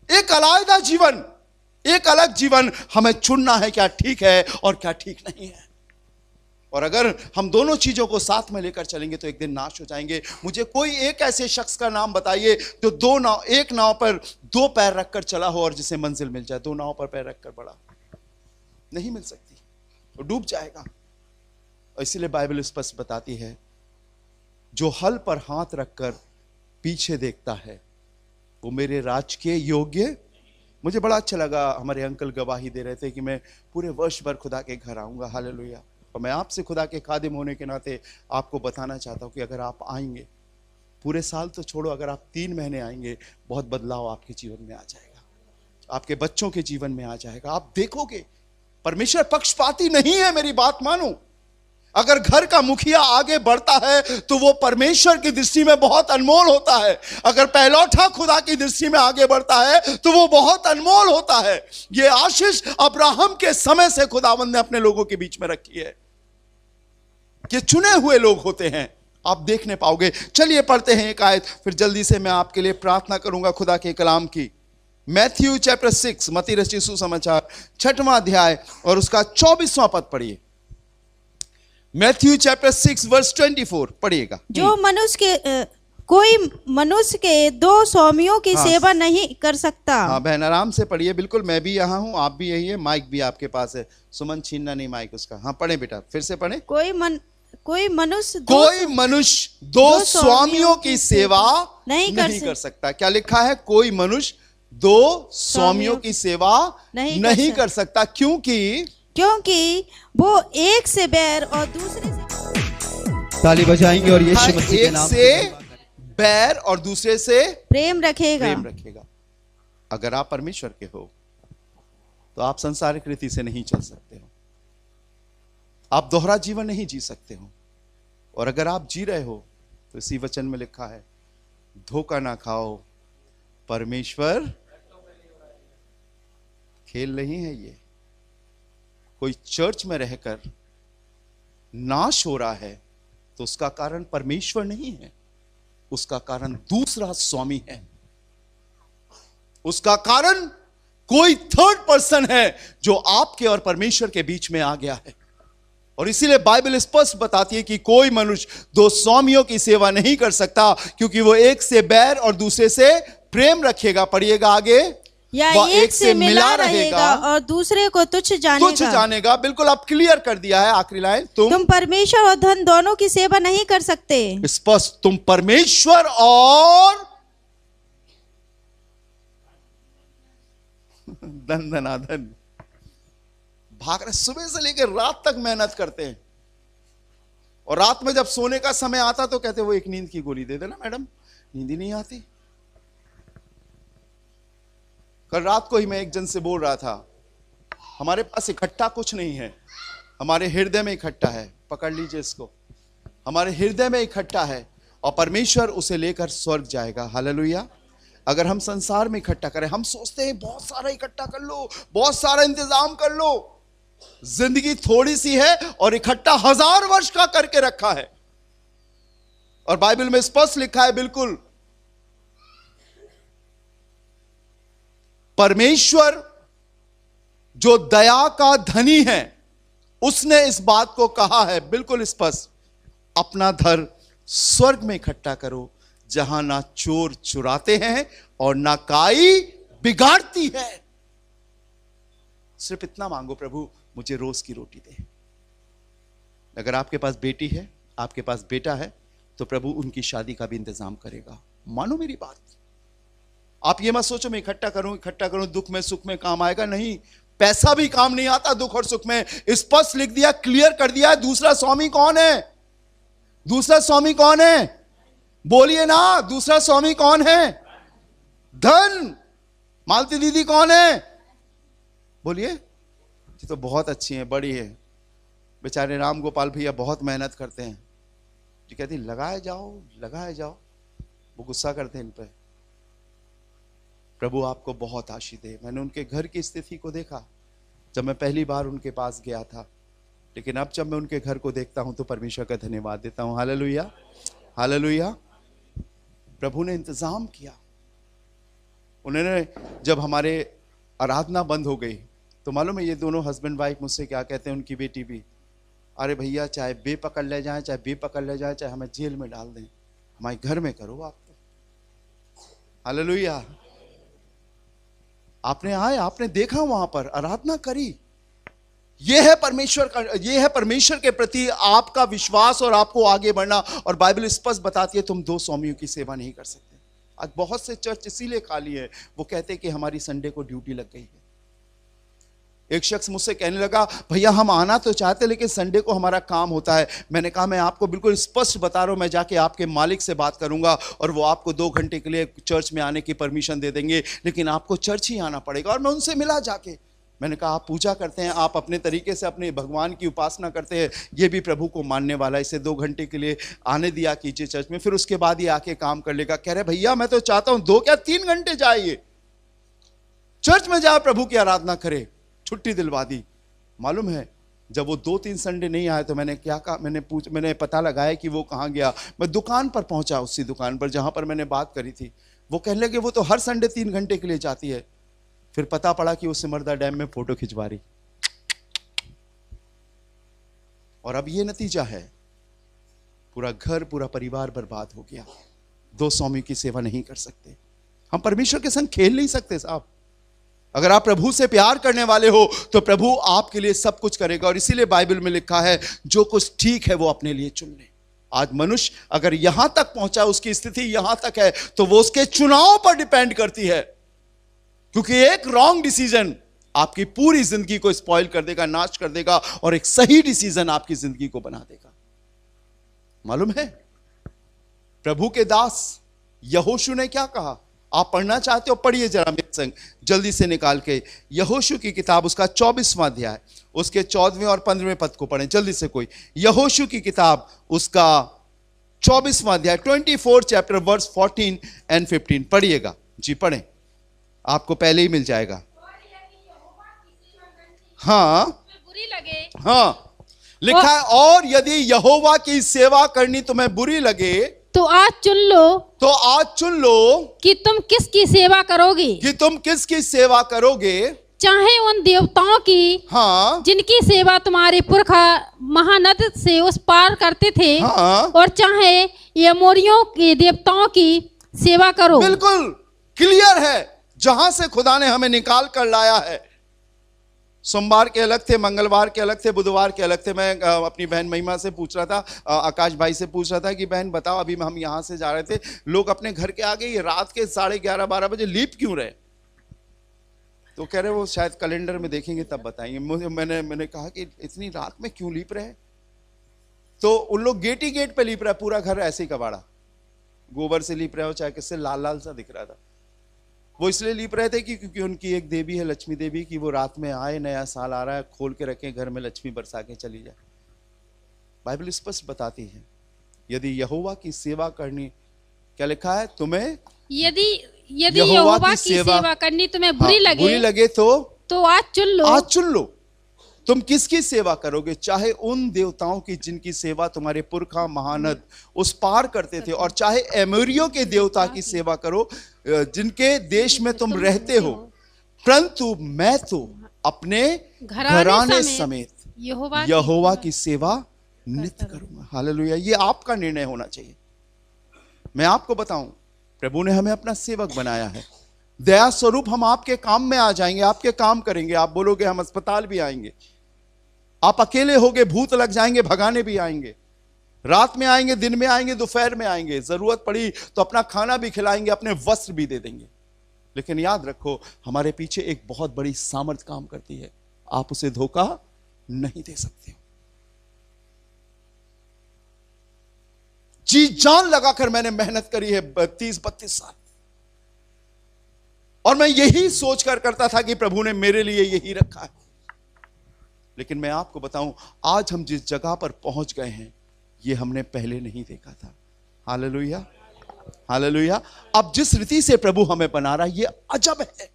Speaker 2: एक अलग जीवन, एक अलग जीवन हमें चुनना है, क्या ठीक है और क्या ठीक नहीं है। और अगर हम दोनों चीजों को साथ में लेकर चलेंगे तो एक दिन नाश हो जाएंगे। मुझे कोई एक ऐसे शख्स का नाम बताइए जो एक नाव पर दो पैर रखकर चला हो और जिसे मंजिल मिल जाए। दो नाव पर पैर रखकर बढ़ा, नहीं मिल सकती, वो डूब जाएगा। और इसीलिए बाइबल स्पष्ट बताती है जो हल पर हाथ रखकर पीछे देखता है वो मेरे राज के योग्य। मुझे बड़ा अच्छा लगा, हमारे अंकल गवाही दे रहे थे कि मैं पूरे वर्ष भर खुदा के घर आऊंगा। हालेलुया। और मैं आपसे खुदा के खादिम होने के नाते आपको बताना चाहता हूं कि अगर आप आएंगे, पूरे साल तो छोड़ो, अगर आप 3 महीने आएंगे, बहुत बदलाव आपके जीवन में आ जाएगा, आपके बच्चों के जीवन में आ जाएगा। आप देखोगे परमेश्वर पक्षपाती नहीं है, मेरी बात मानो। अगर घर का मुखिया आगे बढ़ता है तो वो परमेश्वर की दृष्टि में बहुत अनमोल होता है। अगर पहलौठा खुदा की दृष्टि में आगे बढ़ता है तो वो बहुत अनमोल होता है। ये आशीष अब्राहम के समय से खुदावंद ने अपने लोगों के बीच में रखी है कि चुने हुए लोग होते हैं। आप देखने पाओगे। चलिए पढ़ते हैं एक आयत, फिर जल्दी से मैं आपके लिए प्रार्थना करूंगा खुदा के कलाम की। मैथ्यू चैप्टर 6, मत्ती रचित सुसमाचार 6वां अध्याय और उसका 24वां पद पढ़िए। मैथ्यू चैप्टर 6 वर्स 24 पढ़िएगा।
Speaker 3: जो कोई मनुष्य के 2 स्वामियों की सेवा नहीं कर सकता।
Speaker 2: हाँ बहन आराम से पढ़िए। बिल्कुल, मैं भी यहाँ हूँ, आप भी यही है, माइक भी आपके पास है। सुमन छीनना नहीं माइक उसका। हाँ पढ़े बेटा, फिर से पढ़े।
Speaker 3: कोई मनुष्य
Speaker 2: 2 स्वामियों की सेवा नहीं कर सकता। क्या लिखा है? कोई मनुष्य 2 स्वामियों की सेवा नहीं कर सकता। क्योंकि वो एक से बैर और दूसरे से
Speaker 1: ताली बजाएंगे और यीशु मसीह के नाम
Speaker 2: से बैर और दूसरे से
Speaker 3: प्रेम रखेगा।
Speaker 2: अगर आप परमेश्वर के हो तो आप संसारिक रीति से नहीं चल सकते हो, आप दोहरा जीवन नहीं जी सकते हो। और अगर आप जी रहे हो तो इसी वचन में लिखा है धोखा ना खाओ, परमेश्वर खेल नहीं है। ये कोई चर्च में रहकर नाश हो रहा है तो उसका कारण परमेश्वर नहीं है, उसका कारण दूसरा स्वामी है। उसका कारण कोई थर्ड पर्सन है जो आपके और परमेश्वर के बीच में आ गया है। और इसीलिए बाइबल स्पष्ट बताती है कि कोई मनुष्य 2 स्वामियों की सेवा नहीं कर सकता, क्योंकि वो एक से बैर और दूसरे से प्रेम रखेगा। पढ़िएगा आगे।
Speaker 3: या एक से मिला रहेगा और दूसरे को तुच्छ जानेगा।
Speaker 2: बिल्कुल, आप क्लियर कर दिया है आखिरी लाइन।
Speaker 3: तुम परमेश्वर और धन दोनों की सेवा नहीं कर सकते।
Speaker 2: स्पष्ट, तुम परमेश्वर और धन भाग रहे, सुबह से लेकर रात तक मेहनत करते हैं और रात में जब सोने का समय आता तो कहते वो एक नींद की गोली दे देना मैडम, नींद ही नहीं आती। कल रात को ही मैं एक जन से बोल रहा था, हमारे पास इकट्ठा कुछ नहीं है, हमारे हृदय में इकट्ठा है। पकड़ लीजिए इसको, हमारे हृदय में इकट्ठा है और परमेश्वर उसे लेकर स्वर्ग जाएगा। हालेलुया। अगर हम संसार में इकट्ठा करें, हम सोचते हैं बहुत सारा इकट्ठा कर लो, बहुत सारा इंतजाम कर लो। जिंदगी थोड़ी सी है और इकट्ठा 1000 वर्ष का करके रखा है। और बाइबल में स्पष्ट लिखा है, बिल्कुल, परमेश्वर जो दया का धनी है उसने इस बात को कहा है बिल्कुल स्पष्ट, अपना धन स्वर्ग में इकट्ठा करो जहां ना चोर चुराते हैं और ना काई बिगाड़ती है। सिर्फ इतना मांगो, प्रभु मुझे रोज की रोटी दे। अगर आपके पास बेटी है, आपके पास बेटा है, तो प्रभु उनकी शादी का भी इंतजाम करेगा। मानो मेरी बात। आप ये मत सोचो मैं इकट्ठा करूं दुख में सुख में काम आएगा। नहीं, पैसा भी काम नहीं आता दुख और सुख में। स्पष्ट लिख दिया, क्लियर कर दिया। दूसरा स्वामी कौन है? दूसरा स्वामी कौन है? बोलिए ना, दूसरा स्वामी कौन है? धन। मालती दीदी कौन है? बोलिए। ये तो बहुत अच्छी है, बड़ी है। बेचारे राम गोपाल भैया बहुत मेहनत करते हैं। जी कहती लगाए जाओ। वो गुस्सा करते हैं इन पे। प्रभु आपको बहुत आशीष दे। मैंने उनके घर की स्थिति को देखा जब मैं पहली बार उनके पास गया था, लेकिन अब जब मैं उनके घर को देखता हूं तो परमेश्वर का धन्यवाद देता हूं। Hallelujah, hallelujah. प्रभु ने इंतजाम किया। उन्होंने जब हमारे आराधना बंद हो गई तो मालूम है ये दोनों हस्बैंड वाइफ मुझसे क्या कहते हैं, उनकी बेटी भी, अरे भैया चाहे बेपकड़ ले जाए, चाहे हमें जेल में डाल दें, हमारे घर में करो आप तो। हालेलुया। आपने देखा वहां पर आराधना करी। यह है परमेश्वर के प्रति आपका विश्वास और आपको आगे बढ़ना। और बाइबल स्पष्ट बताती है तुम दो स्वामियों की सेवा नहीं कर सकते। आज बहुत से चर्च इसीलिए खाली है, वो कहते हैं कि हमारी संडे को ड्यूटी लग गई है। एक शख्स मुझसे कहने लगा, भैया हम आना तो चाहते लेकिन संडे को हमारा काम होता है। मैंने कहा मैं आपको बिल्कुल स्पष्ट बता रहा हूं, मैं जाके आपके मालिक से बात करूंगा और वो आपको 2 घंटे के लिए चर्च में आने की परमिशन दे देंगे, लेकिन आपको चर्च ही आना पड़ेगा। और मैं उनसे मिला जाके। मैंने कहा आप पूजा करते हैं, आप अपने तरीके से अपने भगवान की उपासना करते हैं, ये भी प्रभु को मानने वाला है, इसे 2 घंटे के लिए आने दिया कीजिए चर्च में, फिर उसके बाद ये आके काम कर लेगा। कह रहे भैया मैं तो चाहता हूं 2 क्या 3 घंटे जाइए चर्च में, जाए प्रभु की आराधना करे। छुट्टी दिलवा दी। मालूम है जब वो 2-3 संडे नहीं आए तो मैंने क्या कहा, मैंने पता लगाया कि वो कहाँ गया। मैं दुकान पर पहुंचा, उसी दुकान पर जहां पर मैंने बात करी थी। वो कहने लगे वो तो हर संडे 3 घंटे के लिए जाती है। फिर पता पड़ा कि वो सिमरदा डैम में फोटो खिंचवा रही। और अब ये नतीजा है, पूरा घर पूरा परिवार बर्बाद हो गया। 2 स्वामी की सेवा नहीं कर सकते। हम परमेश्वर के संग खेल नहीं सकते साहब। अगर आप प्रभु से प्यार करने वाले हो तो प्रभु आपके लिए सब कुछ करेगा। और इसीलिए बाइबल में लिखा है जो कुछ ठीक है वो अपने लिए चुन ले। आज मनुष्य अगर यहां तक पहुंचा, उसकी स्थिति यहां तक है, तो वो उसके चुनाव पर डिपेंड करती है। क्योंकि एक रॉन्ग डिसीजन आपकी पूरी जिंदगी को स्पॉइल कर देगा, नाश कर देगा, और एक सही डिसीजन आपकी जिंदगी को बना देगा। मालूम है प्रभु के दास यहोशू ने क्या कहा? आप पढ़ना चाहते हो पढ़िए जरा मेरे संग, जल्दी से निकाल के यहोशू की किताब, उसका 24वां अध्याय, उसके 14वें और 15वें पद को पढ़ें जल्दी से कोई। यहोशू की किताब उसका 24वां अध्याय 24 चैप्टर वर्स 14 एंड 15 पढ़िएगा जी, पढ़ें, आपको पहले ही मिल जाएगा। हाँ
Speaker 3: बुरी लगे,
Speaker 2: हाँ लिखा है, और यदि यहोवा की सेवा करनी तुम्हें बुरी लगे
Speaker 3: तो आज चुन लो कि तुम किसकी सेवा करोगे, चाहे उन देवताओं की, हाँ, जिनकी सेवा तुम्हारे पुरखा महानद से उस पार करते थे, हाँ, और चाहे यमोरियों के देवताओं की सेवा करो।
Speaker 2: बिल्कुल क्लियर है, जहां से खुदा ने हमें निकाल कर लाया है। सोमवार के अलग थे, मंगलवार के अलग थे, बुधवार के अलग थे। मैं अपनी बहन महिमा से पूछ रहा था, आकाश भाई से पूछ रहा था कि बहन बताओ, अभी हम यहाँ से जा रहे थे, लोग अपने घर के आगे रात के 11:30-12 बजे लीप क्यों रहे? तो कह रहे वो शायद कैलेंडर में देखेंगे तब बताएंगे। मैंने कहा कि इतनी रात में क्यों लीप रहे? तो उन लोग गेट ही गेट पे लीप रहा, पूरा घर ऐसे ही कबाड़ा, गोबर से लीप रहे हो चाहे किससे, लाल लाल सा दिख रहा था। वो इसलिए लीप रहे थे कि क्योंकि उनकी एक देवी है लक्ष्मी देवी, की वो रात में आए, नया साल आ रहा है, खोल के रखें घर में, लक्ष्मी बरसा के चली जाए। बाइबल स्पष्ट बताती है यदि यहोवा की सेवा करनी, क्या लिखा है, तुम्हें यदि यहोवा की सेवा करनी तुम्हें बुरी लगे तो आज चुन लो तुम किसकी सेवा करोगे, चाहे उन देवताओं की जिनकी सेवा तुम्हारे पुरखा महानद उस पार करते थे, और चाहे एमोरियों के देवता की सेवा करो जिनके देश में तुम रहते हो, परंतु मैं तो अपने घराने समेत यहोवा की सेवा नित्य करूंगा। हालेलुया। ये आपका निर्णय होना चाहिए। मैं आपको बताऊं, प्रभु ने हमें अपना सेवक बनाया है। दया स्वरूप हम आपके काम में आ जाएंगे, आपके काम करेंगे। आप बोलोगे हम अस्पताल भी आएंगे, आप अकेले होगे, भूत लग जाएंगे, भगाने भी आएंगे। रात में आएंगे, दिन में आएंगे, दोपहर में आएंगे, जरूरत पड़ी तो अपना खाना भी खिलाएंगे, अपने वस्त्र भी दे देंगे। लेकिन याद रखो, हमारे पीछे एक बहुत बड़ी सामर्थ काम करती है, आप उसे धोखा नहीं दे सकते। जी जान लगाकर मैंने मेहनत करी है 30-32 साल, और मैं यही सोचकर करता था कि प्रभु ने मेरे लिए यही रखा है। लेकिन मैं आपको बताऊं, आज हम जिस जगह पर पहुंच गए हैं, ये हमने पहले नहीं देखा था। Hallelujah, hallelujah. अब जिस रीति से प्रभु हमें बना रहा है, ये अजब है।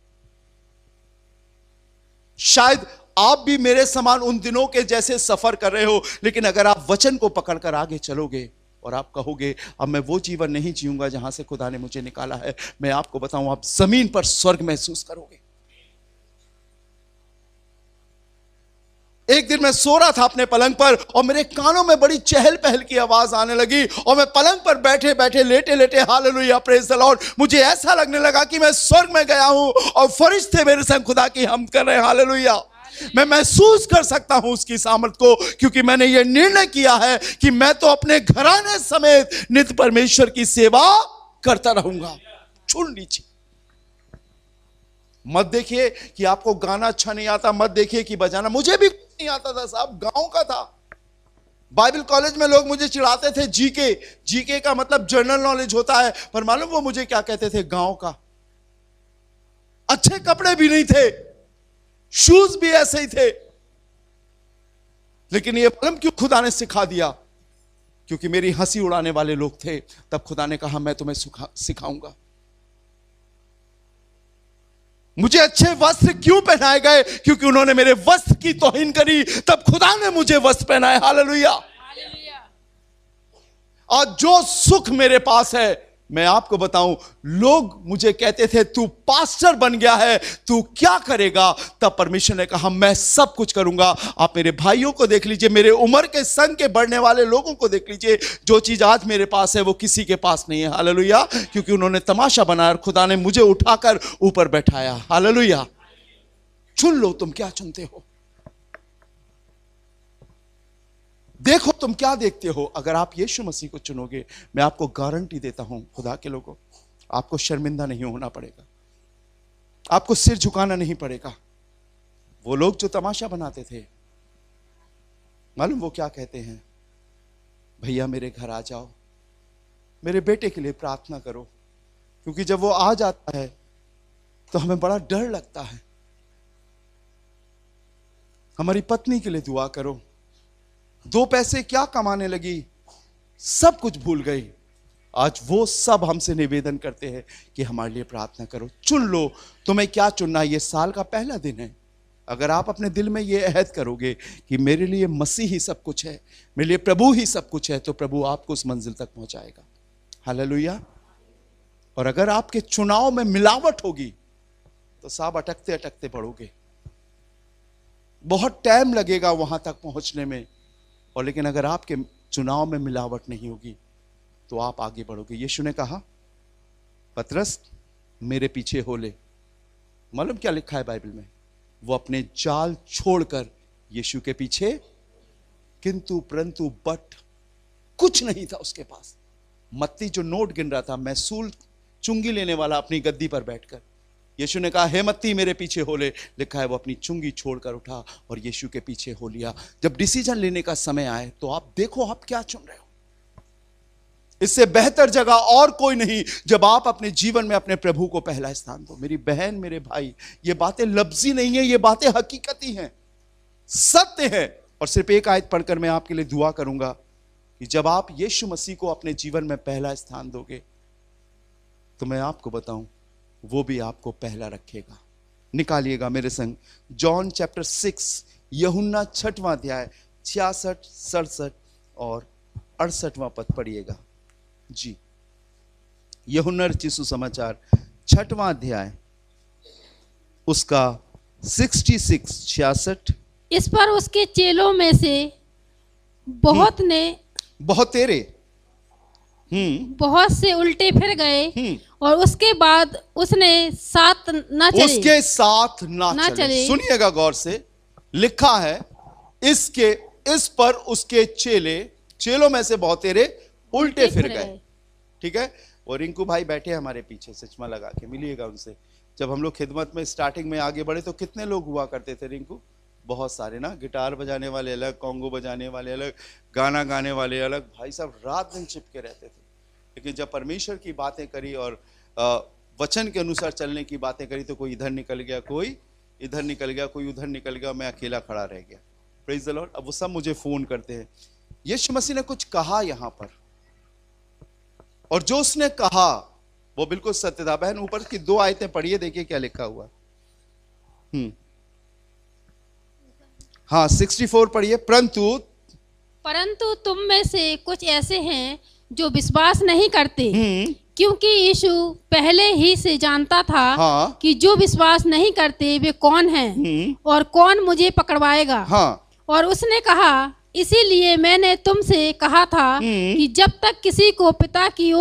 Speaker 2: शायद आप भी मेरे समान उन दिनों के जैसे सफर कर रहे हो, लेकिन अगर आप वचन को पकड़कर आगे चलोगे और आप कहोगे अब मैं वो जीवन नहीं जीऊंगा जहां से खुदा ने मुझे निकाला है, मैं आपको बताऊं, आप जमीन पर स्वर्ग महसूस करोगे। एक दिन मैं सो रहा था अपने पलंग पर और मेरे कानों में बड़ी चहल पहल की आवाज आने लगी, और मैं पलंग पर बैठे बैठे लेटे लेटे हालेलुया प्रेज द लॉर्ड, मुझे ऐसा लगने लगा कि मैं स्वर्ग में गया हूं और फरिश्ते मेरे संग खुदा की हमद कर रहे हैं। हालेलुया। मैं महसूस कर सकता हूं उसकी सामर्थ को, क्योंकि मैंने यह निर्णय किया है कि मैं तो अपने घराने समेत नित्य परमेश्वर की सेवा करता रहूंगा। चुन लीजिए। मत देखिए कि आपको गाना अच्छा नहीं आता, मत देखिए कि बजाना, मुझे भी नहीं आता था साहब, गांव का था। बाइबल कॉलेज में लोग मुझे चिढ़ाते थे, जीके का मतलब जनरल नॉलेज होता है, पर मालूम वो मुझे क्या कहते थे, गांव का। अच्छे कपड़े भी नहीं थे, शूज भी ऐसे ही थे, लेकिन ये मालूम क्यों खुदा ने सिखा दिया, क्योंकि मेरी हंसी उड़ाने वाले लोग थे। तब खुदा ने कहा मैं तुम्हें सिखाऊंगा। मुझे अच्छे वस्त्र क्यों पहनाए गए, क्योंकि उन्होंने मेरे वस्त्र की तौहीन करी, तब खुदा ने मुझे वस्त्र पहनाए। हालेलुया। और जो सुख मेरे पास है, मैं आपको बताऊं, लोग मुझे कहते थे तू पास्टर बन गया है, तू क्या करेगा। तब परमेश्वर ने कहा मैं सब कुछ करूंगा। आप मेरे भाइयों को देख लीजिए, मेरे उम्र के संग के बढ़ने वाले लोगों को देख लीजिए, जो चीज आज मेरे पास है वो किसी के पास नहीं है। हालेलुया। क्योंकि उन्होंने तमाशा बनाया और खुदा ने मुझे उठाकर ऊपर बैठाया। हालेलुया। चुन लो, तुम क्या चुनते हो। देखो तुम क्या देखते हो। अगर आप यीशु मसीह को चुनोगे, मैं आपको गारंटी देता हूं खुदा के लोगों, आपको शर्मिंदा नहीं होना पड़ेगा, आपको सिर झुकाना नहीं पड़ेगा। वो लोग जो तमाशा बनाते थे, मालूम वो क्या कहते हैं, भैया मेरे घर आ जाओ, मेरे बेटे के लिए प्रार्थना करो, क्योंकि जब वो आ जाता है तो हमें बड़ा डर लगता है। हमारी पत्नी के लिए दुआ करो, 2 पैसे क्या कमाने लगी, सब कुछ भूल गई। आज वो सब हमसे निवेदन करते हैं कि हमारे लिए प्रार्थना करो। चुन लो, तुम्हें क्या चुनना है। ये साल का पहला दिन है। अगर आप अपने दिल में ये अहद करोगे कि मेरे लिए मसीह ही सब कुछ है, मेरे लिए प्रभु ही सब कुछ है, तो प्रभु आपको उस मंजिल तक पहुंचाएगा। हालेलुया। और अगर आपके चुनाव में मिलावट होगी तो साहब अटकते अटकते बढ़ोगे, बहुत टाइम लगेगा वहां तक पहुंचने में। और लेकिन अगर आपके चुनाव में मिलावट नहीं होगी तो आप आगे बढ़ोगे। यीशु ने कहा पतरस मेरे पीछे हो ले। मालूम क्या लिखा है बाइबल में, वो अपने जाल छोड़कर यीशु के पीछे, किंतु परंतु बट कुछ नहीं था उसके पास। मत्ती जो नोट गिन रहा था, मैसूल चुंगी लेने वाला अपनी गद्दी पर बैठकर, यीशु ने कहा हे मत्ती मेरे पीछे हो ले। लिखा है वो अपनी चुंगी छोड़कर उठा और यीशु के पीछे हो लिया। जब डिसीजन लेने का समय आए तो आप देखो आप क्या चुन रहे हो। इससे बेहतर जगह और कोई नहीं जब आप अपने जीवन में अपने प्रभु को पहला स्थान दो। मेरी बहन, मेरे भाई, ये बातें लफ्जी नहीं है, ये बातें हकीकती हैं, सत्य है। और सिर्फ एक आयत पढ़कर मैं आपके लिए दुआ करूंगा कि जब आप यीशु मसीह को अपने जीवन में पहला स्थान दोगे तो मैं आपको बताऊं वो भी आपको पहला रखेगा। निकालिएगा मेरे संग जॉन चैप्टर 6, यूहन्ना 6वां अध्याय 66, 67 और 68वां पद पढ़िएगा जी। यूहन्ना रचित सुसमाचार 6वां अध्याय उसका 66, 66।
Speaker 3: इस पर उसके चेलों में से बहुत से उल्टे फिर गए और उसके बाद उसके साथ ना चले।
Speaker 2: सुनिएगा गौर से, लिखा है इस पर उसके चेले चेलों में से बहुत तेरे उल्टे फिर गए। ठीक है, और रिंकू भाई बैठे हमारे पीछे, चश्मा लगा के, मिलिएगा उनसे। जब हम लोग खिदमत में स्टार्टिंग में आगे बढ़े तो कितने लोग हुआ करते थे रिंकू? बहुत सारे ना, गिटार बजाने वाले अलग, कॉन्गो बजाने वाले अलग, गाना गाने वाले अलग, भाई साहब रात दिन चिपके रहते थे। लेकिन जब परमेश्वर की बातें करी और वचन के अनुसार चलने की बातें करी तो कोई इधर निकल गया, कोई इधर निकल गया, कोई उधर निकल गया, मैं अकेला खड़ा रह गया। Praise the Lord. अब वो सब मुझे फोन करते हैं। यीशु मसीह ने कुछ कहा यहां पर, और जो उसने कहा वो बिल्कुल सत्य था। बहन ऊपर की 2 आयतें पढ़िए, देखिए क्या लिखा हुआ। हाँ 64 पढ़िए। परंतु
Speaker 3: तुम में से कुछ ऐसे हैं जो विश्वास नहीं करते, क्योंकि यीशु पहले ही से जानता था
Speaker 2: हाँ, कि
Speaker 3: जो विश्वास नहीं करते वे कौन हैं और कौन मुझे पकड़वाएगा।
Speaker 2: हाँ,
Speaker 3: और उसने कहा, इसीलिए मैंने तुमसे कहा था कि जब तक किसी को पिता की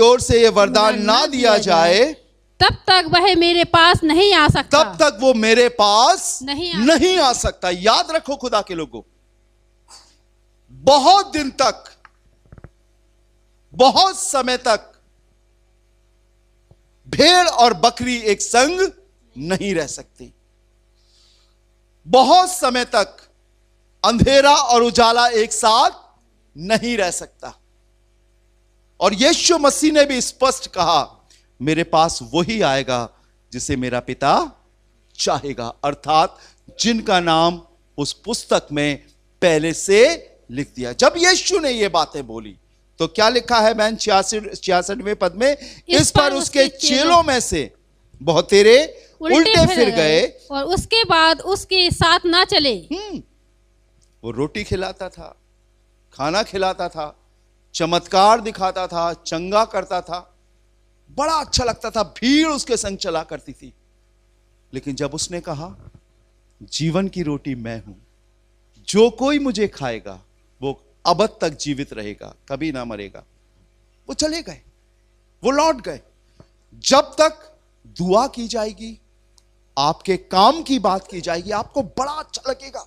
Speaker 3: ओर से यह
Speaker 2: वरदान ना दिया जाए
Speaker 3: तब तक वह मेरे पास नहीं आ सकता।
Speaker 2: तब तक वो मेरे पास नहीं आ सकता। याद रखो खुदा के लोगों, बहुत दिन तक, बहुत समय तक भेड़ और बकरी एक संग नहीं रह सकती। बहुत समय तक अंधेरा और उजाला एक साथ नहीं रह सकता। और यीशु मसीह ने भी स्पष्ट कहा, मेरे पास वही आएगा जिसे मेरा पिता चाहेगा, अर्थात जिनका नाम उस पुस्तक में पहले से लिख दिया। जब यीशु ने ये बातें बोली तो क्या लिखा है बहन 66वें पद में? इस पर उसके चेलों में से बहुत तेरे उल्टे फिर गए
Speaker 3: और उसके बाद उसके साथ ना चले।
Speaker 2: वो रोटी खिलाता था, खाना खिलाता था, चमत्कार दिखाता था, चंगा करता था, बड़ा अच्छा लगता था, भीड़ उसके संग चला करती थी। लेकिन जब उसने कहा जीवन की रोटी मैं हूं, जो कोई मुझे खाएगा वो अबद तक जीवित रहेगा, कभी ना मरेगा, वो चले गए, वो लौट गए। जब तक दुआ की जाएगी, आपके काम की बात की जाएगी, आपको बड़ा अच्छा लगेगा।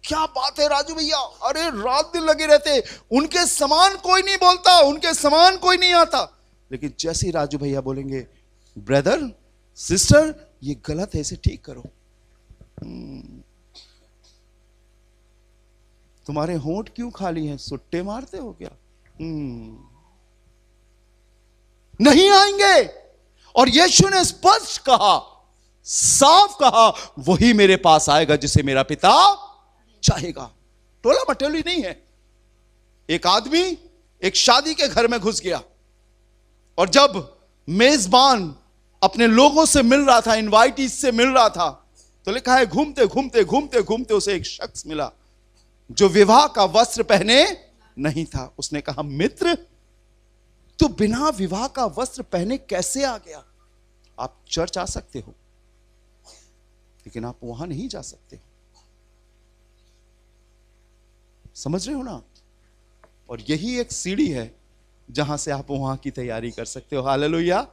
Speaker 2: क्या बात है राजू भैया, अरे रात दिन लगे रहते, उनके समान कोई नहीं बोलता, उनके समान कोई नहीं आता। लेकिन जैसे ही राजू भैया बोलेंगे ब्रदर सिस्टर ये गलत है, इसे ठीक करो, तुम्हारे होंठ क्यों खाली हैं, सुट्टे मारते हो क्या? नहीं आएंगे। और यीशु ने स्पष्ट कहा, साफ कहा, वही मेरे पास आएगा जिसे मेरा पिता चाहेगा। टोला मटोली नहीं है। एक आदमी एक शादी के घर में घुस गया और जब मेजबान अपने लोगों से मिल रहा था, इनवाइटीज से मिल रहा था, तो लिखा है घूमते घूमते घूमते घूमते उसे एक शख्स मिला जो विवाह का वस्त्र पहने नहीं था। उसने कहा, मित्र तो बिना विवाह का वस्त्र पहने कैसे आ गया? आप चर्च आ सकते हो लेकिन आप वहां नहीं जा सकते। समझ रहे हो ना? और यही एक सीढ़ी है जहां से आप वहां की तैयारी कर सकते हो। हालेलुया।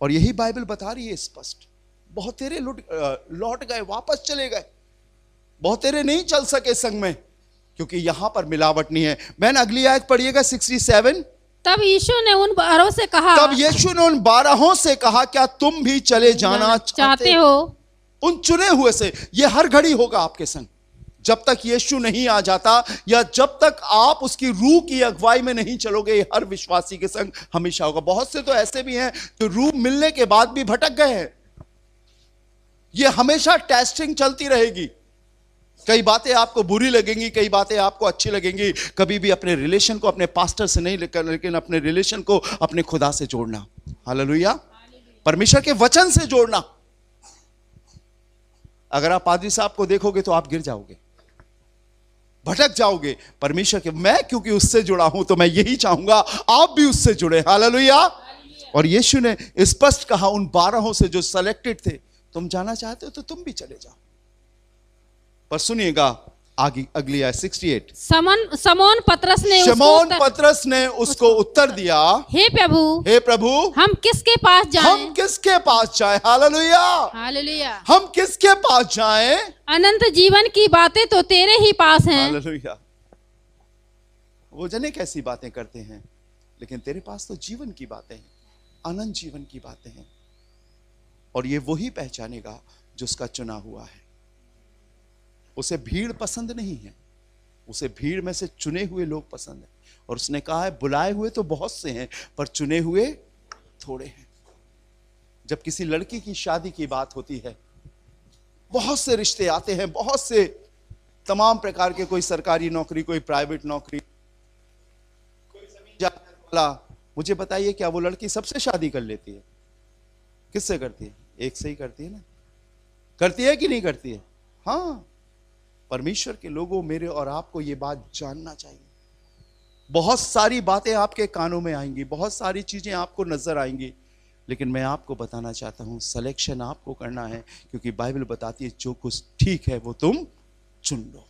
Speaker 2: और यही बाइबल बता रही है स्पष्ट। बहुत तेरे लौट गए, वापस चले गए, बहुत तेरे नहीं चल सके संग में, क्योंकि यहां पर मिलावट नहीं है। बहन अगली आयत पढ़िएगा 67।
Speaker 3: तब यीशु ने उन 12 से कहा,
Speaker 2: तब यीशु ने उन 12 से कहा, क्या तुम भी चले जाना चाहते हो? उन चुने हुए से। यह हर घड़ी होगा आपके संग, जब तक यीशु नहीं आ जाता या जब तक आप उसकी रूह की अगुवाई में नहीं चलोगे। हर विश्वासी के संग हमेशा होगा। बहुत से तो ऐसे भी हैं जो रूह मिलने के बाद भी भटक गए हैं। यह हमेशा टेस्टिंग चलती रहेगी। कई बातें आपको बुरी लगेंगी, कई बातें आपको अच्छी लगेंगी। कभी भी अपने रिलेशन को अपने पास्टर से नहीं लेकिन अपने रिलेशन को अपने खुदा से जोड़ना। हालेलुया। परमेश्वर के वचन से जोड़ना। अगर आप पादरी साहब को देखोगे तो आप गिर जाओगे, भटक जाओगे। परमेश्वर के, मैं क्योंकि उससे जुड़ा हूं तो मैं यही चाहूंगा आप भी उससे जुड़े। हालेलुया। और यीशु ने स्पष्ट कहा उन 12 से जो सिलेक्टेड थे, तुम जाना चाहते हो तो तुम भी चले जाओ। पर सुनिएगा, आगे अगली आयत 68।
Speaker 3: शमौन पतरस ने
Speaker 2: उसको उत्तर दिया,
Speaker 3: हे प्रभु, हम किसके पास जाएं?
Speaker 2: Hallelujah,
Speaker 3: hallelujah.
Speaker 2: हम किसके पास जाएं?
Speaker 3: अनंत जीवन की बातें तो तेरे ही पास हैं।
Speaker 2: हालेलुया। वो जाने कैसी बातें करते हैं, लेकिन तेरे पास तो जीवन की बातें हैं, अनंत जीवन की बातें हैं। और ये वही पहचानेगा जो उसका चुना हुआ है। उसे भीड़ पसंद नहीं है, उसे भीड़ में से चुने हुए लोग पसंद है। और उसने कहा है बुलाए हुए तो बहुत से हैं, पर चुने हुए थोड़े हैं। जब किसी लड़की की शादी की बात होती है, बहुत से रिश्ते आते हैं, बहुत से तमाम प्रकार के, कोई सरकारी नौकरी, कोई प्राइवेट नौकरी, कोई जमीन जायदाद वाला। मुझे बताइए, क्या वो लड़की सबसे शादी कर लेती है? किससे करती है? एक से ही करती है ना। करती है कि नहीं करती है? हाँ। परमेश्वर के लोगों, मेरे और आपको ये बात जानना चाहिए। बहुत सारी बातें आपके कानों में आएंगी, बहुत सारी चीजें आपको नजर आएंगी, लेकिन मैं आपको बताना चाहता हूं, सिलेक्शन आपको करना है, क्योंकि बाइबल बताती है जो कुछ ठीक है वो तुम चुन लो,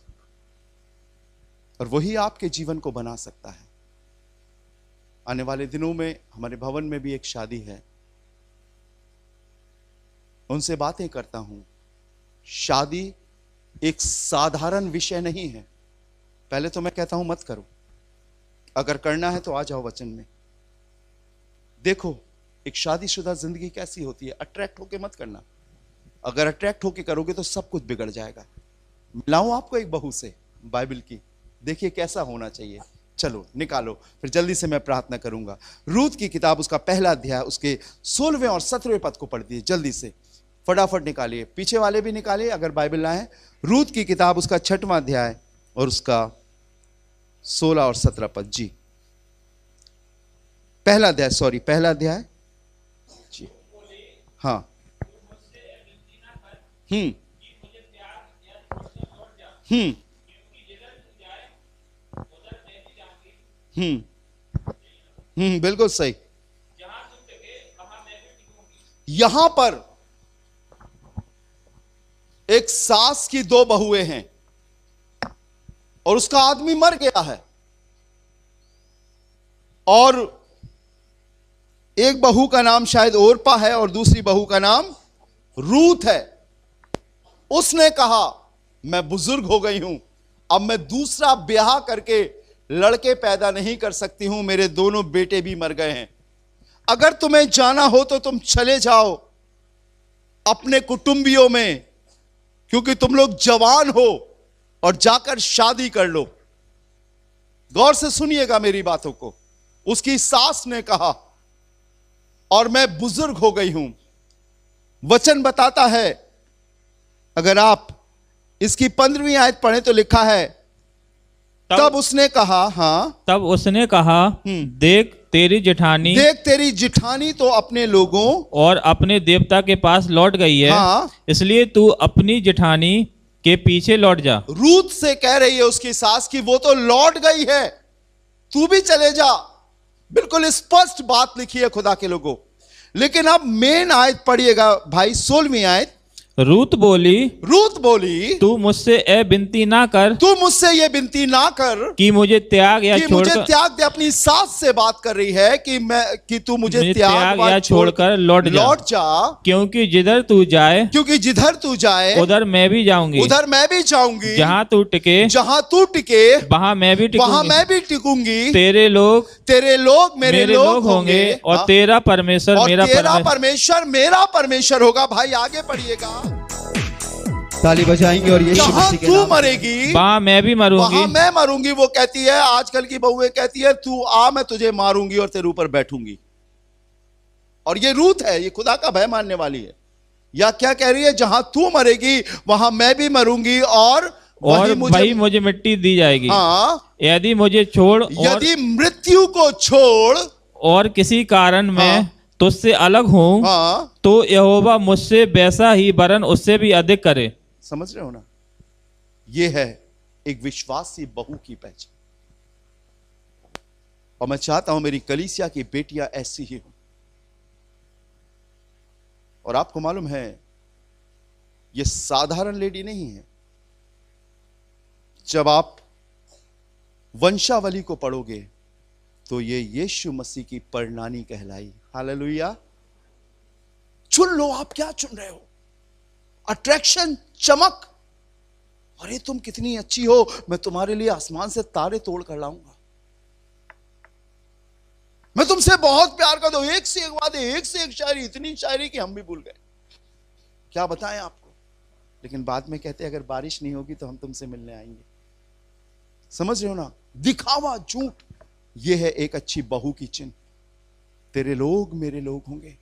Speaker 2: और वही आपके जीवन को बना सकता है। आने वाले दिनों में हमारे भवन में भी एक शादी है, उनसे बातें करता हूं। शादी एक साधारण विषय नहीं है। पहले तो मैं कहता हूं मत करो, अगर करना है तो आ जाओ वचन में। देखो एक शादीशुदा जिंदगी कैसी होती है। अट्रैक्ट होके मत करना, अगर अट्रैक्ट होके करोगे तो सब कुछ बिगड़ जाएगा। मिलाऊं आपको एक बहू से बाइबल की, देखिए कैसा होना चाहिए। चलो निकालो, फिर जल्दी से मैं प्रार्थना करूंगा। रूत की किताब उसका पहला अध्याय, उसके 16वें और 17वें पद को पढ़ दिए जल्दी से, फटाफट निकालिए, पीछे वाले भी निकालिए अगर बाइबल ना है। रूत की किताब उसका 6वां अध्याय और उसका 16 और 17 पद जी। पहला अध्याय जी। हाँ। बिल्कुल सही। यहां पर एक सास की 2 बहुएं हैं और उसका आदमी मर गया है, और एक बहू का नाम शायद ओरपा है और दूसरी बहू का नाम रूत है। उसने कहा मैं बुजुर्ग हो गई हूं, अब मैं दूसरा ब्याह करके लड़के पैदा नहीं कर सकती हूं, मेरे दोनों बेटे भी मर गए हैं। अगर तुम्हें जाना हो तो तुम चले जाओ अपने कुटुंबियों में, क्योंकि तुम लोग जवान हो, और जाकर शादी कर लो। गौर से सुनिएगा मेरी बातों को। उसकी सास ने कहा और मैं बुजुर्ग हो गई हूं। वचन बताता है, अगर आप इसकी 15वीं आयत पढ़ें तो लिखा है, तब उसने कहा,
Speaker 4: देख तेरी
Speaker 2: जेठानी तो अपने लोगों
Speaker 4: और अपने देवता के पास लौट गई है।
Speaker 2: हाँ।
Speaker 4: इसलिए तू अपनी जेठानी के पीछे लौट जा।
Speaker 2: रूत से कह रही है उसकी सास की, वो तो लौट गई है, तू भी चले जा। बिल्कुल स्पष्ट बात लिखी है खुदा के लोगों। लेकिन अब मेन आयत पढ़िएगा भाई, 16वीं आयत।
Speaker 4: रूत बोली, तू मुझसे ये विनती ना कर कि मुझे त्याग या
Speaker 2: दे। अपनी सास से बात कर रही है कि तू मुझे त्याग या
Speaker 4: छोड़कर लौट जा, क्योंकि जिधर तू जाए उधर मैं भी जाऊंगी, जहाँ तू टिके वहाँ मैं भी टिकूंगी। तेरे लोग मेरे लोग होंगे, और तेरा परमेश्वर मेरा परमेश्वर होगा। भाई आगे पढ़िएगा।
Speaker 1: ताली बजाएंगे और यीशु मसीह के
Speaker 2: तू
Speaker 1: नाम
Speaker 2: मरेगी
Speaker 4: वहां मैं भी मरूंगी,
Speaker 2: वहां मैं मरूंगी। वो कहती है, आजकल की बहुएं कहती है, तू आ मैं तुझे मारूंगी और तेरे ऊपर बैठूंगी। और ये रूत है, ये खुदा का भय मानने वाली है। या क्या कह रही है, जहां तू मरेगी वहां मैं भी मरूंगी और
Speaker 4: वही मुझे मिट्टी दी जाएगी।
Speaker 2: हाँ।
Speaker 4: यदि मुझे छोड़,
Speaker 2: यदि मृत्यु को छोड़
Speaker 4: और किसी कारण मैं तुझसे अलग हूं, तो यहोवा मुझसे वैसा ही वरन उससे भी अधिक करे।
Speaker 2: समझ रहे हो ना? यह है एक विश्वासी बहू की पहचान। और मैं चाहता हूं मेरी कलीसिया की बेटियां ऐसी ही हो। और आपको मालूम है, यह साधारण लेडी नहीं है। जब आप वंशावली को पढ़ोगे तो ये यीशु मसीह की परनानी कहलाई। हालेलुया। चुन लो, आप क्या चुन रहे हो? अट्रैक्शन, चमक, अरे तुम कितनी अच्छी हो, मैं तुम्हारे लिए आसमान से तारे तोड़ कर लाऊंगा, मैं तुमसे बहुत प्यार करता हूं, एक से एक वादे, एक से एक शायरी, इतनी शायरी कि हम भी भूल गए, क्या बताएं आपको। लेकिन बाद में कहते अगर बारिश नहीं होगी तो हम तुमसे मिलने आएंगे। समझ रहे हो ना? दिखावा, झूठ, यह है एक अच्छी बहू की चिन्ह। तेरे लोग मेरे लोग होंगे,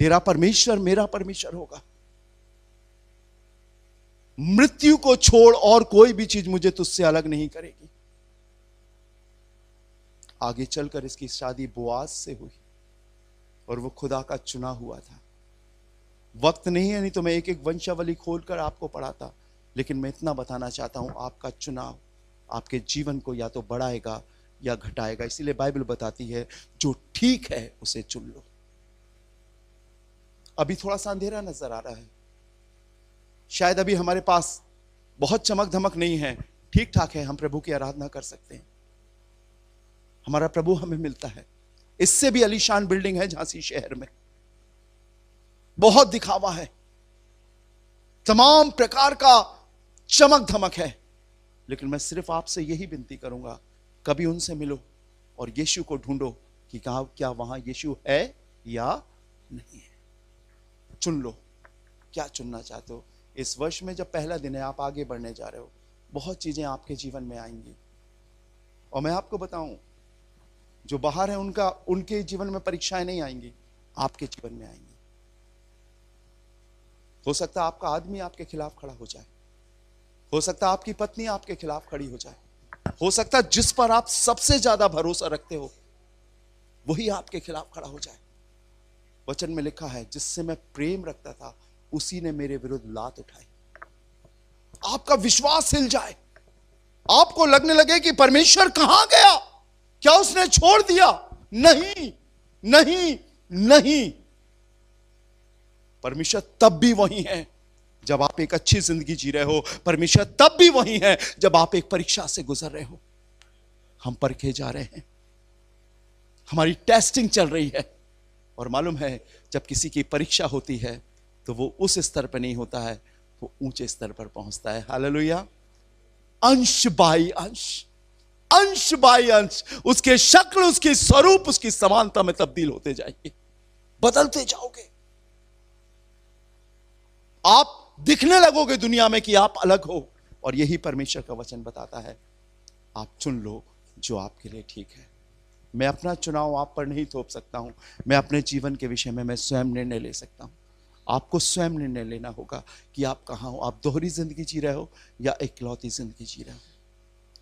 Speaker 2: तेरा परमेश्वर मेरा परमेश्वर होगा। मृत्यु को छोड़ और कोई भी चीज मुझे तुझसे अलग नहीं करेगी। आगे चलकर इसकी शादी बोआज से हुई और वो खुदा का चुना हुआ था। वक्त नहीं है, नहीं तो मैं एक एक वंशावली खोलकर आपको पढ़ाता, लेकिन मैं इतना बताना चाहता हूं, आपका चुनाव आपके जीवन को या तो बढ़ाएगा या घटाएगा। इसीलिए बाइबल बताती है जो ठीक है उसे चुन लो। अभी थोड़ा सा अंधेरा नजर आ रहा है, शायद अभी हमारे पास बहुत चमक धमक नहीं है, ठीक ठाक है, हम प्रभु की आराधना कर सकते हैं, हमारा प्रभु हमें मिलता है। इससे भी आलीशान बिल्डिंग है झांसी शहर में, बहुत दिखावा है, तमाम प्रकार का चमक धमक है, लेकिन मैं सिर्फ आपसे यही विनती करूंगा, कभी उनसे मिलो और यीशु को ढूंढो कि क्या वहां यीशु है या नहीं है। चुन लो, क्या चुनना चाहते हो। इस वर्ष में जब पहला दिन है, आप आगे बढ़ने जा रहे हो, बहुत चीजें आपके जीवन में आएंगी। और मैं आपको बताऊं, जो बाहर है उनके जीवन में परीक्षाएं नहीं आएंगी, आपके जीवन में आएंगी। हो सकता है आपका आदमी आपके खिलाफ खड़ा हो जाए, हो सकता है आपकी पत्नी आपके खिलाफ खड़ी हो जाए, हो सकता है जिस पर आप सबसे ज्यादा भरोसा रखते हो वही आपके खिलाफ खड़ा हो जाए। वचन में लिखा है, जिससे मैं प्रेम रखता था उसी ने मेरे विरुद्ध लात उठाई। आपका विश्वास हिल जाए, आपको लगने लगे कि परमेश्वर कहां गया, क्या उसने छोड़ दिया? नहीं नहीं नहीं, परमेश्वर तब भी वही है जब आप एक अच्छी जिंदगी जी रहे हो, परमेश्वर तब भी वही है जब आप एक परीक्षा से गुजर रहे हो। हम परखे जा रहे हैं, हमारी टेस्टिंग चल रही है, और मालूम है जब किसी की परीक्षा होती है तो वो उस स्तर पर नहीं होता है, वो ऊंचे स्तर पर पहुंचता है। हालेलुया। अंश बाई अंश, अंश बाई अंश उसके शक्ल, उसके स्वरूप, उसकी समानता में तब्दील होते जाएंगे, बदलते जाओगे। आप दिखने लगोगे दुनिया में कि आप अलग हो, और यही परमेश्वर का वचन बताता है। आप चुन लो जो आपके लिए ठीक है। मैं अपना चुनाव आप पर नहीं थोप सकता हूं, मैं अपने जीवन के विषय में मैं स्वयं निर्णय ले सकता हूं। आपको स्वयं निर्णय लेना होगा कि आप कहां हो, आप दोहरी जिंदगी जी रहे हो या इकलौती जिंदगी जी रहे हो।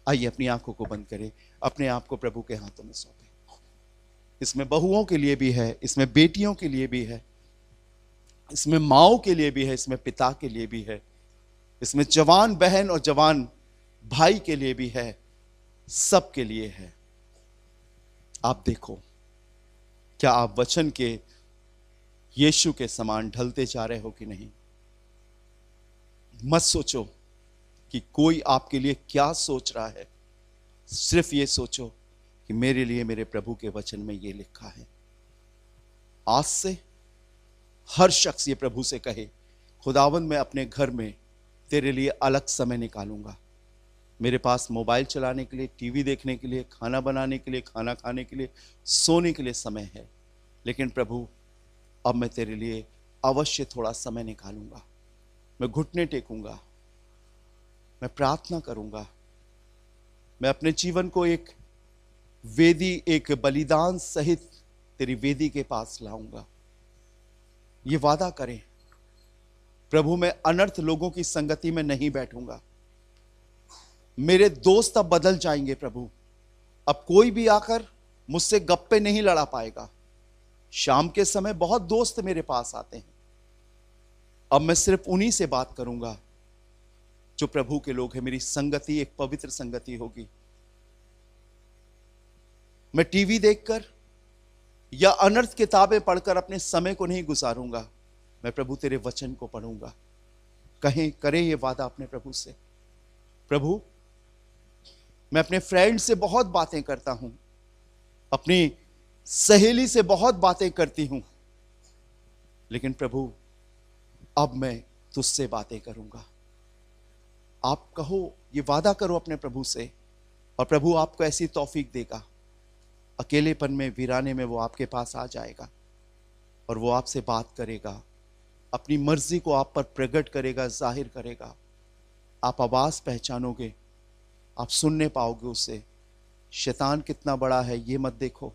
Speaker 2: आइए अपनी आंखों को बंद करें, अपने आप को प्रभु के हाथों में सौंपें। इसमें बहुओं के लिए भी है, इसमें बेटियों के लिए भी है, इसमें माओं के लिए भी है, इसमें पिता के लिए भी है, इसमें जवान बहन और जवान भाई के लिए भी है, सबके लिए है। आप देखो, क्या आप वचन के यीशु के समान ढलते जा रहे हो कि नहीं। मत सोचो कि कोई आपके लिए क्या सोच रहा है, सिर्फ ये सोचो कि मेरे लिए मेरे प्रभु के वचन में ये लिखा है। आज से हर शख्स ये प्रभु से कहे, खुदावंद मैं अपने घर में तेरे लिए अलग समय निकालूंगा। मेरे पास मोबाइल चलाने के लिए, टीवी देखने के लिए, खाना बनाने के लिए, खाना खाने के लिए, सोने के लिए समय है, लेकिन प्रभु अब मैं तेरे लिए अवश्य थोड़ा समय निकालूंगा। मैं घुटने टेकूंगा, मैं प्रार्थना करूंगा, मैं अपने जीवन को एक वेदी, एक बलिदान सहित तेरी वेदी के पास लाऊंगा। ये वादा करें, प्रभु मैं अनर्थ लोगों की संगति में नहीं बैठूंगा। मेरे दोस्त अब बदल जाएंगे प्रभु, अब कोई भी आकर मुझसे गप्पे नहीं लड़ा पाएगा। शाम के समय बहुत दोस्त मेरे पास आते हैं, अब मैं सिर्फ उन्हीं से बात करूंगा जो प्रभु के लोग हैं। मेरी संगति एक पवित्र संगति होगी। मैं टीवी देखकर या अनर्थ किताबें पढ़कर अपने समय को नहीं गुजारूंगा, मैं प्रभु तेरे वचन को पढ़ूंगा। करें ये वादा अपने प्रभु से, प्रभु मैं अपने फ्रेंड से बहुत बातें करता हूं, अपनी सहेली से बहुत बातें करती हूं, लेकिन प्रभु अब मैं तुझसे बातें करूंगा। आप कहो, ये वादा करो अपने प्रभु से, और प्रभु आपको ऐसी तौफीक देगा। अकेलेपन में, वीराने में वो आपके पास आ जाएगा और वो आपसे बात करेगा, अपनी मर्जी को आप पर प्रकट करेगा, जाहिर करेगा। आप आवाज पहचानोगे, आप सुनने पाओगे उसे। शैतान कितना बड़ा है ये मत देखो,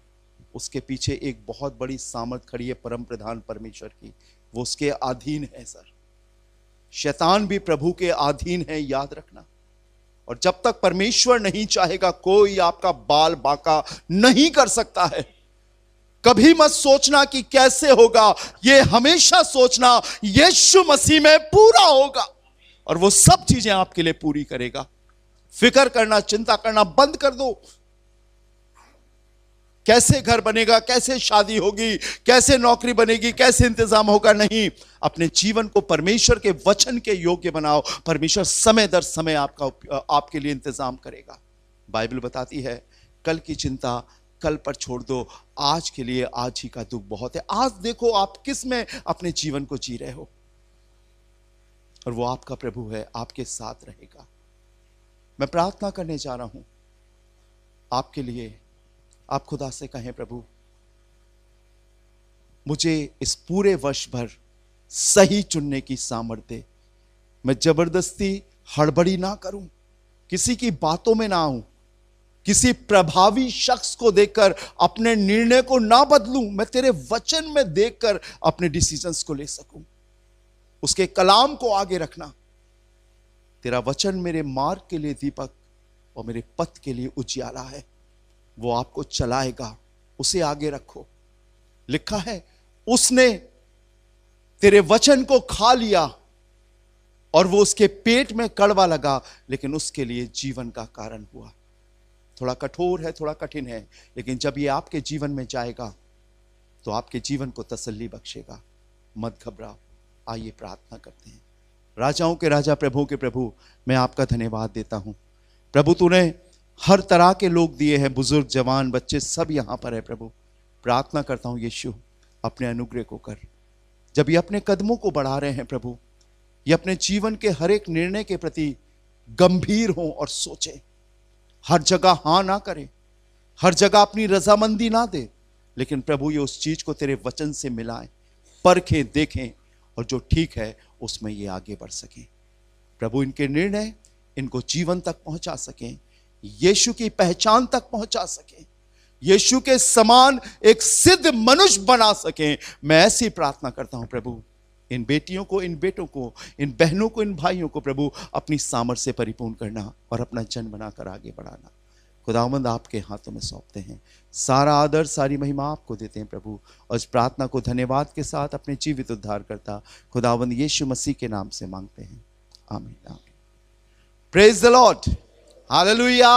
Speaker 2: उसके पीछे एक बहुत बड़ी सामर्थ खड़ी है परम प्रधान परमेश्वर की, वो उसके अधीन है। सर, शैतान भी प्रभु के अधीन है, याद रखना। और जब तक परमेश्वर नहीं चाहेगा, कोई आपका बाल बाका नहीं कर सकता है। कभी मत सोचना कि कैसे होगा, ये हमेशा सोचना यीशु मसीह में पूरा होगा और वो सब चीजें आपके लिए पूरी करेगा। फिक्र करना, चिंता करना बंद कर दो। कैसे घर बनेगा, कैसे शादी होगी, कैसे नौकरी बनेगी, कैसे इंतजाम होगा, नहीं। अपने जीवन को परमेश्वर के वचन के योग्य बनाओ। परमेश्वर समय दर समय आपके लिए इंतजाम करेगा। बाइबल बताती है, कल की चिंता कल पर छोड़ दो, आज के लिए आज ही का दुख बहुत है। आज देखो आप किस में अपने जीवन को जी रहे हो, और वो आपका प्रभु है, आपके साथ रहेगा। मैं प्रार्थना करने जा रहा हूं आपके लिए। आप खुदा से कहें, प्रभु मुझे इस पूरे वर्ष भर सही चुनने की सामर्थ्य दे। मैं जबरदस्ती हड़बड़ी ना करूं, किसी की बातों में ना आऊं, किसी प्रभावी शख्स को देखकर अपने निर्णय को ना बदलूं। मैं तेरे वचन में देखकर अपने डिसीजंस को ले सकूं। उसके कलाम को आगे रखना। तेरा वचन मेरे मार्ग के लिए दीपक और मेरे पथ के लिए उजियाला है। वो आपको चलाएगा, उसे आगे रखो। लिखा है, उसने तेरे वचन को खा लिया और वो उसके पेट में कड़वा लगा, लेकिन उसके लिए जीवन का कारण हुआ। थोड़ा कठोर है, थोड़ा कठिन है, लेकिन जब ये आपके जीवन में जाएगा तो आपके जीवन को तसल्ली बख्शेगा। मत घबराओ। आइए प्रार्थना करते हैं। राजाओं के राजा, प्रभुओं के प्रभु, मैं आपका धन्यवाद देता हूं। प्रभु तूने हर तरह के लोग दिए हैं, बुजुर्ग, जवान, बच्चे, सब यहां पर है। प्रभु प्रार्थना करता हूं यीशु, अपने अनुग्रह को कर। जब ये अपने कदमों को बढ़ा रहे हैं प्रभु, ये अपने जीवन के हर एक निर्णय के प्रति गंभीर हों और सोचें। हर जगह हां ना करें, हर जगह अपनी रजामंदी ना दे, लेकिन प्रभु ये उस चीज को तेरे वचन से मिलाएं, परखें, देखें, और जो ठीक है उसमें ये आगे बढ़ सकें। प्रभु इनके निर्णय इनको जीवन तक पहुंचा सकें, यीशु की पहचान तक पहुंचा सकें, यीशु के समान एक सिद्ध मनुष्य बना सकें। मैं ऐसी प्रार्थना करता हूं प्रभु, इन बेटियों को, इन बेटों को, इन बहनों को, इन भाइयों को प्रभु अपनी सामर्थ्य से परिपूर्ण करना और अपना जन बनाकर आगे बढ़ाना। खुदावंद आपके हाथों में सौंपते हैं। सारा आदर, सारी महिमा आपको देते हैं प्रभु, और इस प्रार्थना को धन्यवाद के साथ अपने जीवित उद्धार करता खुदावंद यीशु मसीह के नाम से मांगते हैं। आमीन, आमीन। Praise the Lord, hallelujah.